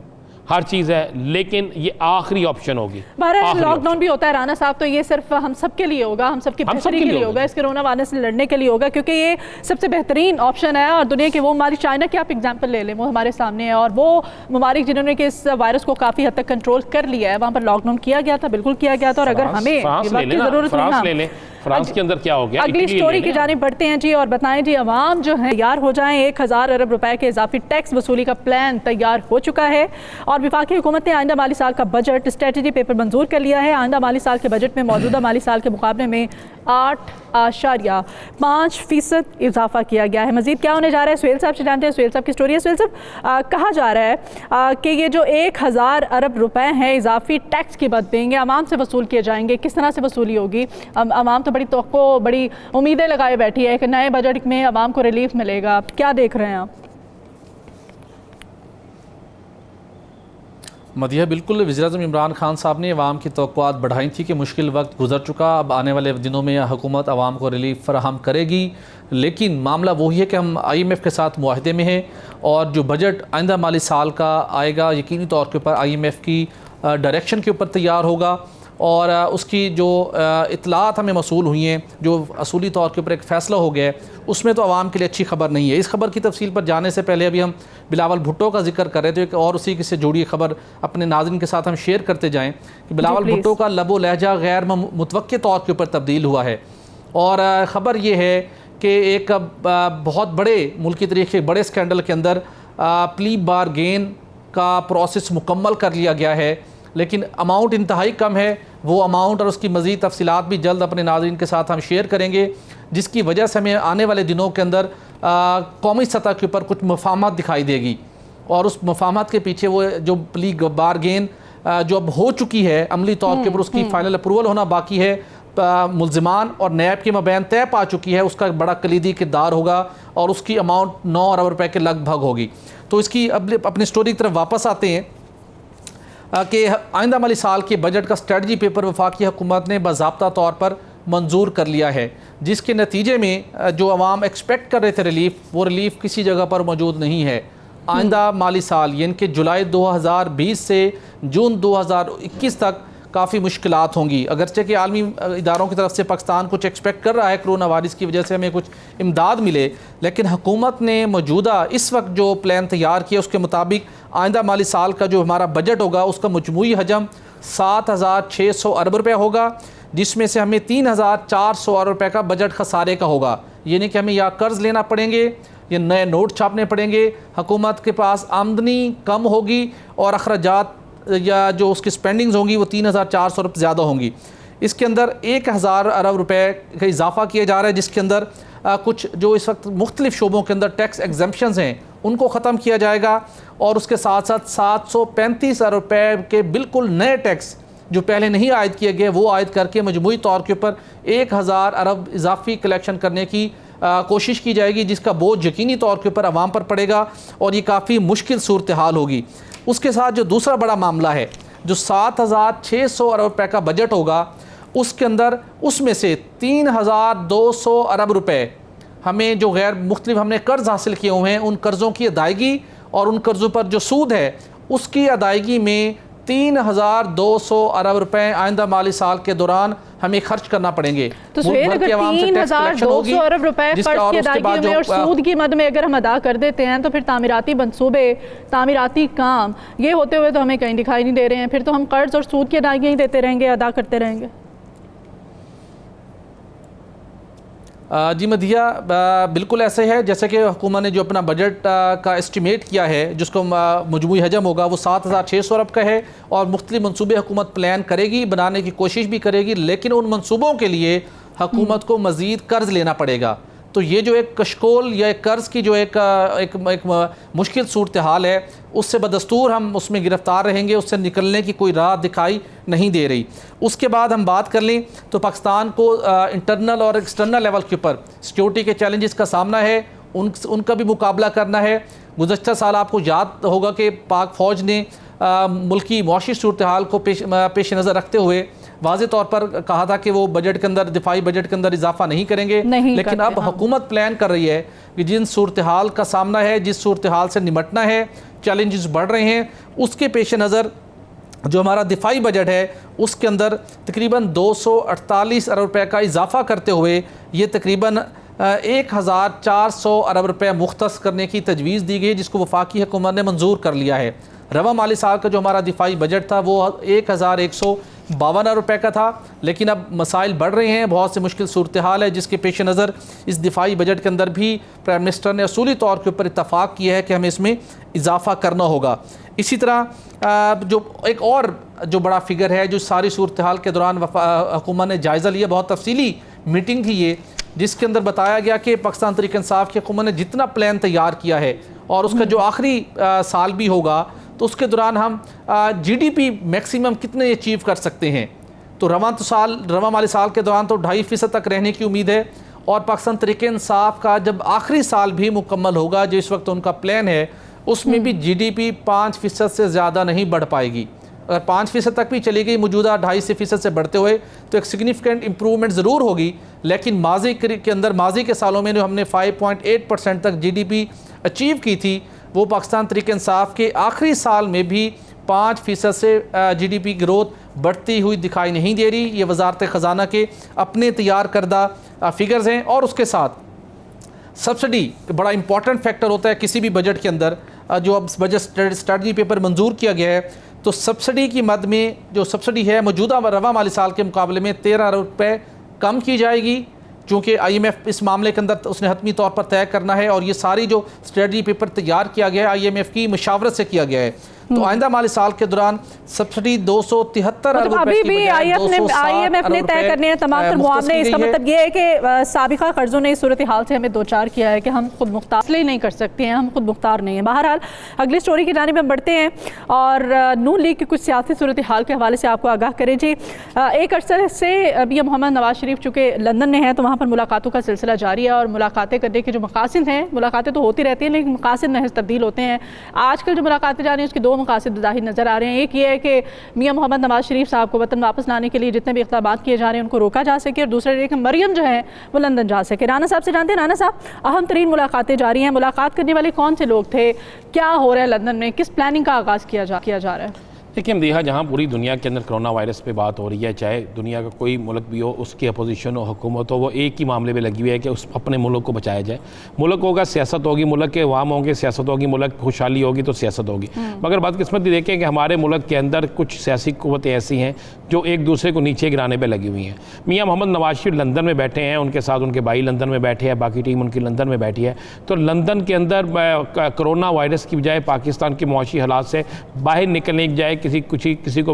हर चीज़ है, लेकिन ये आखिरी ऑप्शन होगी। लॉकडाउन भी होता है राना साहब, तो ये सिर्फ हम सब के लिए होगा, हम सबकी बेहतरी के लिए होगा, इस कोरोना वायरस से लड़ने के लिए होगा, क्योंकि ये सबसे बेहतरीन ऑप्शन है। और दुनिया के वो ममालिक, चाइना की आप एग्जांपल ले लें, वो हमारे सामने है, और वो ममालिक जिन्होंने कि इस वायरस को काफ़ी हद तक कंट्रोल कर लिया है, वहाँ पर लॉकडाउन किया गया था, बिल्कुल किया गया था। और अगर हमें ज़रूरत, फ्रांस के अंदर क्या हो गया, अगली स्टोरी की जानिब बढ़ते हैं जी, और बताएं जी, अवाम जो है तैयार हो जाएं, 1000 अरब रुपए के इजाफी टैक्स वसूली का प्लान तैयार हो चुका है। और वफाकी हुकूमत ने आइंदा माली साल का बजट स्ट्रेटजी पेपर मंजूर कर लिया है। आइंदा माली साल के बजट में मौजूदा माली साल के मुकाबले में 8.5% इजाफा किया गया है। मजीद क्या होने जा रहा है, सुहेल साहब से जानते हैं। सुहेल साहब की स्टोरी है। सुहेल साहब, कहा जा रहा है कि ये जो 1000 अरब रुपए हैं इजाफी टैक्स की बदले ये आवाम से वसूल किए जाएंगे, किस तरह से वसूली होगी? आवाम तो बड़ी उम्मीदें लगाए बैठी है कि नए बजट में आवाम को रिलीफ मिलेगा, क्या देख रहे हैं आप? मदिया, बिल्कुल वज़ीर-ए-आज़म इमरान खान साहब ने अवाम की तवक्कुआत बढ़ाई थी कि मुश्किल वक्त गुजर चुका, अब आने वाले दिनों में हुकूमत आवाम को रिलीफ फराहम करेगी। लेकिन मामला वही है कि हम IMF के साथ मुआहदे में हैं, और जो बजट आइंदा माली साल का आएगा यकीनी तौर के ऊपर IMF की डायरेक्शन के ऊपर तैयार होगा, और उसकी जो इतलात हमें मसूल हुई हैं, जो असूली तौर के ऊपर एक फ़ैसला हो गया है, उसमें तो आवाम के लिए अच्छी खबर नहीं है। इस खबर की तफसील पर जाने से पहले अभी हम बिलावल भुट्टो का जिक्र कर रहे थे, और उसी से जुड़ी खबर अपने नाज़रीन के साथ हम शेयर करते जाएँ कि बिलावल भुट्टो का लबो लहजा गैर मुतवक्के तौर के ऊपर तब्दील हुआ है। और ख़बर ये है कि एक बहुत बड़े मुल्की तरीके बड़े स्कैंडल के अंदर प्ली बारगेन का प्रोसेस मुकम्मल कर लिया गया है, लेकिन अमाउंट इंतहाई कम है। वो अमाउंट और उसकी मज़ीद तफसीलात भी जल्द अपने नाज़रीन के साथ हम शेयर करेंगे, जिसकी वजह से हमें आने वाले दिनों के अंदर कौमी सतह के ऊपर कुछ मफाहमत दिखाई देगी। और उस मफाहमत के पीछे वो जो प्ली बारगेन जो अब हो चुकी है अमली तौर के ऊपर, उसकी फ़ाइनल अप्रूवल होना बाकी है, मुल्ज़िमान और नैब की मबैन तय पा चुकी है, उसका बड़ा कलीदी किरदार होगा, और उसकी अमाउंट 9 अरब रुपए के लगभग होगी। तो इसकी अपनी स्टोरी की तरफ वापस आते हैं कि आइंदा माली साल के बजट का स्ट्रेटजी पेपर वफाकी हुकूमत ने बाज़ाब्ता तौर पर मंजूर कर लिया है, जिसके नतीजे में जो अवाम एक्सपेक्ट कर रहे थे रिलीफ, वो रिलीफ किसी जगह पर मौजूद नहीं है। आइंदा माली साल यानी कि जुलाई 2020 से जून 2021 तक काफ़ी मुश्किलात होंगी। अगरचे कि आलमी इदारों की तरफ से पाकिस्तान कुछ एक्सपेक्ट कर रहा है कोरोना वायरस की वजह से हमें कुछ इमदाद मिले, लेकिन हुकूमत ने मौजूदा इस वक्त जो प्लान तैयार किया उसके मुताबिक आइंदा माली साल का जो हमारा बजट होगा उसका मजमूई हजम 7,600 अरब रुपये होगा, जिसमें से हमें 3,400 अरब रुपये का बजट खसारे का होगा। यानी कि हमें या कर्ज़ लेना पड़ेंगे या नए नोट छापने पड़ेंगे, हुकूमत के पास आमदनी कम होगी और अखराजात या जो उसकी स्पेंडिंग्स होंगी वो 3,400 रुपये ज़्यादा होंगी। इसके अंदर 1,000 अरब रुपए का इजाफा किया जा रहा है, जिसके अंदर कुछ जो इस वक्त मुख्तलिफ शोबों के अंदर टैक्स एग्जम्पशंस हैं उनको ख़त्म किया जाएगा और उसके साथ साथ 735 अरब रुपये के बिल्कुल नए टैक्स जो पहले नहीं आयद किए गए वो आयद करके मजमूई तौर के ऊपर 1,000 अरब इजाफी कलेक्शन करने की कोशिश की जाएगी, जिसका बोझ यकीनी तौर के ऊपर आवाम पर पड़ेगा और ये काफ़ी मुश्किल सूरत हाल होगी। उसके साथ जो दूसरा बड़ा मामला है, जो 7,600 अरब रुपये का बजट होगा उसके अंदर उसमें से 3,200 अरब रुपये हमें जो गैर मुख्तलिफ हमने कर्ज़ हासिल किए हुए हैं उन कर्ज़ों की अदायगी और उन कर्ज़ों पर जो सूद है उसकी अदायगी में 3,200 अरब रुपए आइंदा माली साल के दौरान हमें खर्च करना पड़ेंगे। तो सुहेल, अगर 3,200 अरब रुपए कर्ज की अदायगी में और सूद की मद में अगर हम अदा कर देते हैं तो फिर तामीराती मंसूबे, तामीराती काम ये होते हुए तो हमें कहीं दिखाई नहीं दे रहे हैं। फिर तो हम कर्ज और सूद की अदायगी ही देते रहेंगे, अदा करते रहेंगे। जी मदिया, बिल्कुल ऐसे है जैसे कि हुकूमत ने जो अपना बजट का एस्टिमेट किया है जिसको मजमूई हजम होगा वो 7,600 अरब का है और मुख्तलिफ मनसूबे हुकूमत प्लान करेगी, बनाने की कोशिश भी करेगी, लेकिन उन मनसूबों के लिए हुकूमत को मज़ीद कर्ज़ लेना पड़ेगा। तो ये जो एक कशकोल या एक कर्ज़ की जो एक मुश्किल सूरत हाल है उससे बदस्तूर हम उसमें गिरफ़्तार रहेंगे, उससे निकलने की कोई राह दिखाई नहीं दे रही। उसके बाद हम बात कर लें तो पाकिस्तान को इंटरनल और एक्सटर्नल लेवल के ऊपर सिक्योरिटी के चैलेंजेस का सामना है, उनका भी मुकाबला करना है। गुज़श्ता साल आपको याद होगा कि पाक फ़ौज ने मुल्की मुआशी सूरत हाल को पेश नज़र रखते हुए वाज़े तौर पर कहा था कि वो बजट के अंदर, दिफाई बजट के अंदर इजाफा नहीं करेंगे, लेकिन अब हुकूमत प्लान कर रही है कि जिन सूरत हाल का सामना है, जिस सूरत हाल से निमटना है, चैलेंजेस बढ़ रहे हैं, उसके पेश नज़र जो हमारा दिफाई बजट है उसके अंदर तकरीबन 248 अरब रुपये का इजाफा करते हुए ये तकरीबन 1,400 अरब रुपये मुख्तस करने की तजवीज़ दी गई, जिसको वफाकी हुकूमत ने मंजूर कर लिया है। रवा माली साल का जो हमारा दिफाई बजट था वो 1,152 अरब रुपये का था, लेकिन अब मसाइल बढ़ रहे हैं, बहुत से मुश्किल सूरत हाल है, जिसके पेश नज़र इस दिफाई बजट के अंदर भी प्राइम मिनिस्टर ने असूली तौर के ऊपर इत्तफाक किया है कि हमें इसमें इजाफा करना होगा। इसी तरह जो एक और जो बड़ा फिगर है जो सारी सूरत हाल के दौरान हुकूमत ने जायज़ा लिया, बहुत तफसीली मीटिंग थी ये, जिसके अंदर बताया गया कि पाकिस्तान तहरीक इंसाफ की हुकूमत ने जितना प्लान तैयार किया है और उसका जो आखिरी साल भी होगा तो उसके दौरान हम GDP मैक्सिमम कितने अचीव कर सकते हैं। तो रवा माली साल के दौरान तो 2.5% तक रहने की उम्मीद है और पाकिस्तान तहरीक इंसाफ का जब आखिरी साल भी मुकम्मल होगा जो इस वक्त उनका प्लान है उसमें भी GDP 5% से ज़्यादा नहीं बढ़ पाएगी। अगर 5% तक भी चली गई मौजूदा 2.5% से बढ़ते हुए तो एक सिग्निफिकेंट इम्प्रूवमेंट ज़रूर होगी, लेकिन माजी के अंदर माजी के सालों में जो हमने 5.8% तक GDP अचीव की थी वो पाकिस्तान तहरीक इंसाफ के आखिरी साल में भी 5% से GDP ग्रोथ बढ़ती हुई दिखाई नहीं दे रही। ये वजारत ख़जाना के अपने तैयार करदा फिगर्स हैं। और उसके साथ सब्सिडी बड़ा इंपॉर्टेंट फैक्टर होता है किसी भी बजट के अंदर। जो अब बजट स्ट्रेटजी पेपर मंजूर किया गया है तो सब्सिडी की मद में जो सब्सिडी है मौजूदा रवा माली साल के मुकाबले में 13 अरब रुपये कम की जाएगी, चूँकि IMF इस मामले के अंदर उसने हतमी तौर पर तय करना है और ये सारी जो स्ट्रेटजी पेपर तैयार किया गया है IMF की मशावरत से किया गया है। तो आइंदा माली साल के दौरान सब्सिडी 273 अरब अभी भी IMF ने तय करने हैं तमाम मुआवजे। इसका मतलब ये है कि साबिका कर्जों ने इस सूरत हाल से हमें दो चार किया है कि हम खुद मुख्तार इसलिए नहीं कर सकते हैं, हम खुद मुख्तार नहीं हैं। बहरहाल अगली स्टोरी की जानिब में बढ़ते हैं और नून लीग की कुछ सियासी सूरत हाल के हवाले से आपको आगाह करें। जी, एक अर्से से अभी मोहम्मद नवाज शरीफ चूँकि लंदन में है तो वहाँ पर मुलाकातों का सिलसिला जारी है और मुलाकातें करने के जो मकासद हैं, मुलाकातें तो होती रहती हैं लेकिन मकासद महज तब्दील होते हैं। आजकल जो मुलाकातें जा रही हैं उसकी दो मकासद ज़ाहिर नज़र आ रहे हैं। एक ये है कि मियां मोहम्मद नवाज शरीफ साहब को वतन वापस लाने के लिए जितने भी इक़दामात किए जा रहे हैं उनको रोका जा सके, और दूसरा ये कि मरियम जो है वो लंदन जा सके। राना साहब से जानते हैं। राना साहब, अहम तरीन मुलाकातें जा रही हैं, मुलाकात करने वाले कौन से लोग थे, क्या हो रहा है लंदन में, किस प्लानिंग का आगाज़ किया जा रहा है? देखिए मदीहा, जहाँ पूरी दुनिया के अंदर कोरोना वायरस पे बात हो रही है, चाहे दुनिया का कोई मुल्क भी हो, उसकी अपोजिशन हो, हुकूमत हो, वो एक ही मामले में लगी हुई है कि उस अपने मुल्क को बचाया जाए। मुल्क होगा सियासत होगी, मुल्क के अवाम होंगे सियासत होगी, मुल्क खुशहाली होगी तो सियासत होगी। मगर बदकिस्मती देखें कि हमारे मुल्क के अंदर कुछ सियासी कुव्वतें ऐसी हैं जो एक दूसरे को नीचे गिराने पर लगी हुई हैं। मियाँ मोहम्मद नवाज शरीफ लंदन में बैठे हैं, उनके साथ उनके भाई लंदन में बैठे हैं, बाकी टीम उनकी लंदन में बैठी है। तो लंदन के अंदर कोरोना वायरस की बजाय पाकिस्तान के मुआशी हालात से बाहर निकलने की बजाय किसी को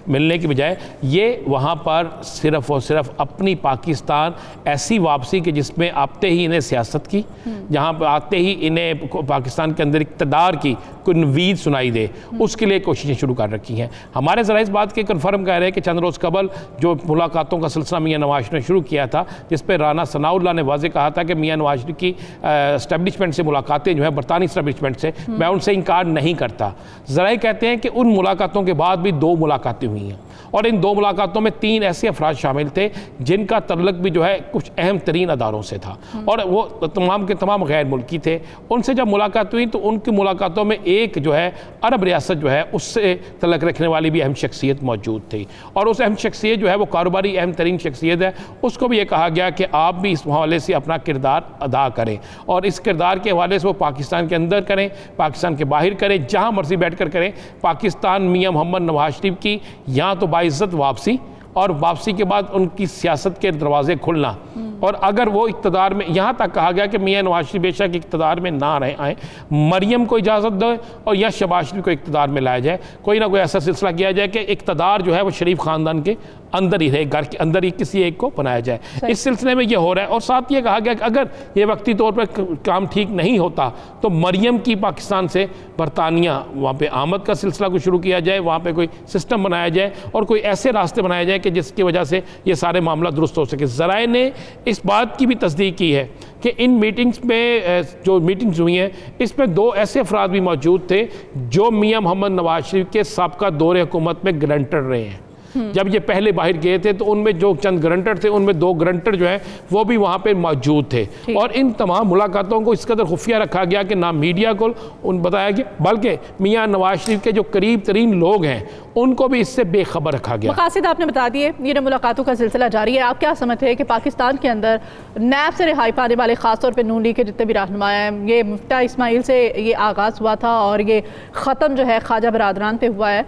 मिलने की बजाय ये वहाँ पर सिर्फ़ और सिर्फ अपनी पाकिस्तान ऐसी वापसी की जिसमें आते ही इन्हें सियासत की, जहाँ पर आते ही इन्हें पाकिस्तान के अंदर इक़्तिदार की कोई नवीद सुनाई दे, उसके लिए कोशिशें शुरू कर रखी हैं। हमारे ज़रा इस बात के कन्फर्म कह रहे हैं कि चंद रोज़ कबल जो मुलाकातों का सिलसिला मियाँ नवाज शरीफ ने शुरू किया था, जिस पर राना सनाउल्लाह ने वाज़े कहा था कि मियाँ नवाज शरीफ की इस्टेब्लिशमेंट से मुलाकातें जो है बरतानी इस्टेब्लिशमेंट से, मैं उनसे इनकार नहीं करता। ज़रा कहते हैं कि उन मुलाकातों के बाद भी 2 मुलाकातें हुई हैं और इन 2 मुलाकातों में 3 ऐसे अफराद शामिल थे जिनका तल्लुक भी जो है कुछ अहम तरीन अदारों से था और वो तमाम के तमाम गैर मुल्की थे। उनसे जब मुलाकात हुई तो उनकी मुलाकातों में एक जो है अरब रियासत जो है उससे तल्लुक रखने वाली भी अहम शख्सियत मौजूद थी और उस अहम शख्सियत जो है वो कारोबारी अहम तरीन शख्सियत है। उसको भी ये कहा गया कि आप भी इस हवाले से अपना किरदार अदा करें और इस किरदार के हवाले से वो पाकिस्तान के अंदर करें, पाकिस्तान के बाहर करें, जहाँ मर्जी बैठ कर करें। पाकिस्तान मियाँ मोहम्मद नवाज शरीफ की यहाँ तो बाइज़्ज़त वापसी और वापसी के बाद उनकी सियासत के दरवाजे खुलना और अगर वो इक़्तिदार में, यहाँ तक कहा गया कि मियाँ नवाज शरीफ बेशक इक़्तिदार में ना रहे आए, मरियम को इजाज़त दे और या शहबाज शरीफ को इक़्तिदार में लाया जाए, कोई ना कोई ऐसा सिलसिला किया जाए कि इक़्तिदार जो है वो शरीफ ख़ानदान के अंदर ही रहे, घर के अंदर ही किसी एक को बनाया जाए। इस सिलसिले में ये हो रहा है और साथ ये कहा गया कि अगर ये वक्ती तौर पर काम ठीक नहीं होता तो मरियम की पाकिस्तान से बरतानिया वहाँ पे आमद का सिलसिला को शुरू किया जाए, वहाँ पे कोई सिस्टम बनाया जाए और कोई ऐसे रास्ते बनाए जाए कि जिसकी वजह से ये सारे मामला दुरुस्त हो सके। ज़राए ने इस बात की भी तस्दीक की है कि इन मीटिंग्स में जो मीटिंग्स हुई हैं इसमें 2 ऐसे अफराद भी मौजूद थे जो मियाँ मोहम्मद नवाज शरीफ के साबका दौरे हुकूमत में गारंटर रहे हैं। जब ये पहले बाहर गए थे तो उनमें जो चंद गारंटर थे उनमें 2 गारंटर जो है वो भी वहाँ पे मौजूद थे और इन तमाम मुलाकातों को इस कदर खुफिया रखा गया कि ना मीडिया को उन बताया गया बल्कि मियाँ नवाज शरीफ के जो करीब तरीन लोग हैं उनको भी इससे बेखबर रखा गया। मकासद आपने बता दिए, ये मुलाकातों का सिलसिला जारी है। आप क्या समझते हैं कि पाकिस्तान के अंदर नैब से रिहाई पाने वाले ख़ासतौर पर नून लीग के जितने भी रहनुमा हैं, ये मुफ्ता इस्माइल से ये आगाज़ हुआ था और ये ख़त्म जो है ख्वाजा बरादरान पे हुआ है।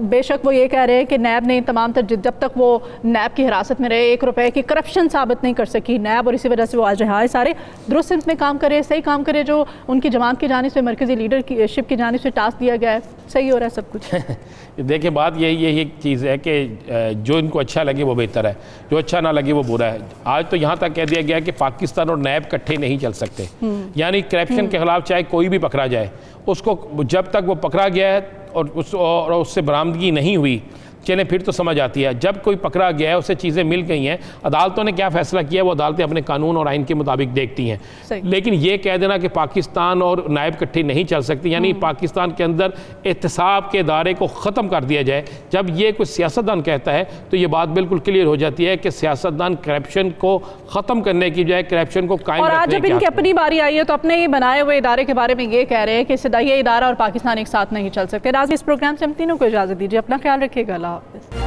बेशक वो ये कह रहे हैं कि नैब ने तमाम तर जब तक वो नैब की हिरासत में रहे 1 रुपए की करप्शन साबित नहीं कर सकी नैब और इसी वजह से वो आज रहा है। सारे दुरुस्त सिमत में काम करे, सही काम करे, जो उनकी जमात की जानिब से मरकज़ी लीडरशिप की जानिब से टास्क दिया गया है, सही हो रहा है सब कुछ। देखिए बात यही एक चीज़ है कि जो इनको अच्छा लगे वो बेहतर है, जो अच्छा ना लगे वो बुरा है। आज तो यहाँ तक कह दिया गया कि पाकिस्तान और नैब इकट्ठे नहीं चल सकते, यानी करप्शन के खिलाफ चाहे कोई भी पकड़ा जाए उसको जब तक वो पकड़ा गया है और उससे बरामदगी नहीं हुई चलें फिर तो समझ आती है। जब कोई पकड़ा गया है उसे चीज़ें मिल गई हैं, अदालतों ने क्या फ़ैसला किया वो अदालतें अपने कानून और आइन के मुताबिक देखती हैं। लेकिन ये कह देना कि पाकिस्तान और नायब इकट्ठी नहीं चल सकती, यानी पाकिस्तान के अंदर एहतसाब के इदारे को ख़त्म कर दिया जाए, जब ये कोई सियासतदान कहता है तो ये बात बिल्कुल क्लियर हो जाती है कि सियासतदान करप्शन को ख़त्म करने की बजाय करप्शन को कायम और आज जब इनकी अपनी बारी आई है तो अपने ही बनाए हुए इदारे के बारे में ये कह रहे हैं कि ये इदारा और पाकिस्तान एक साथ नहीं चल सकते। राज, इस प्रोग्राम से हम तीनों को इजाज़त दीजिए, अपना ख्याल रखिएगा। अल्लाह हाफ़िज़।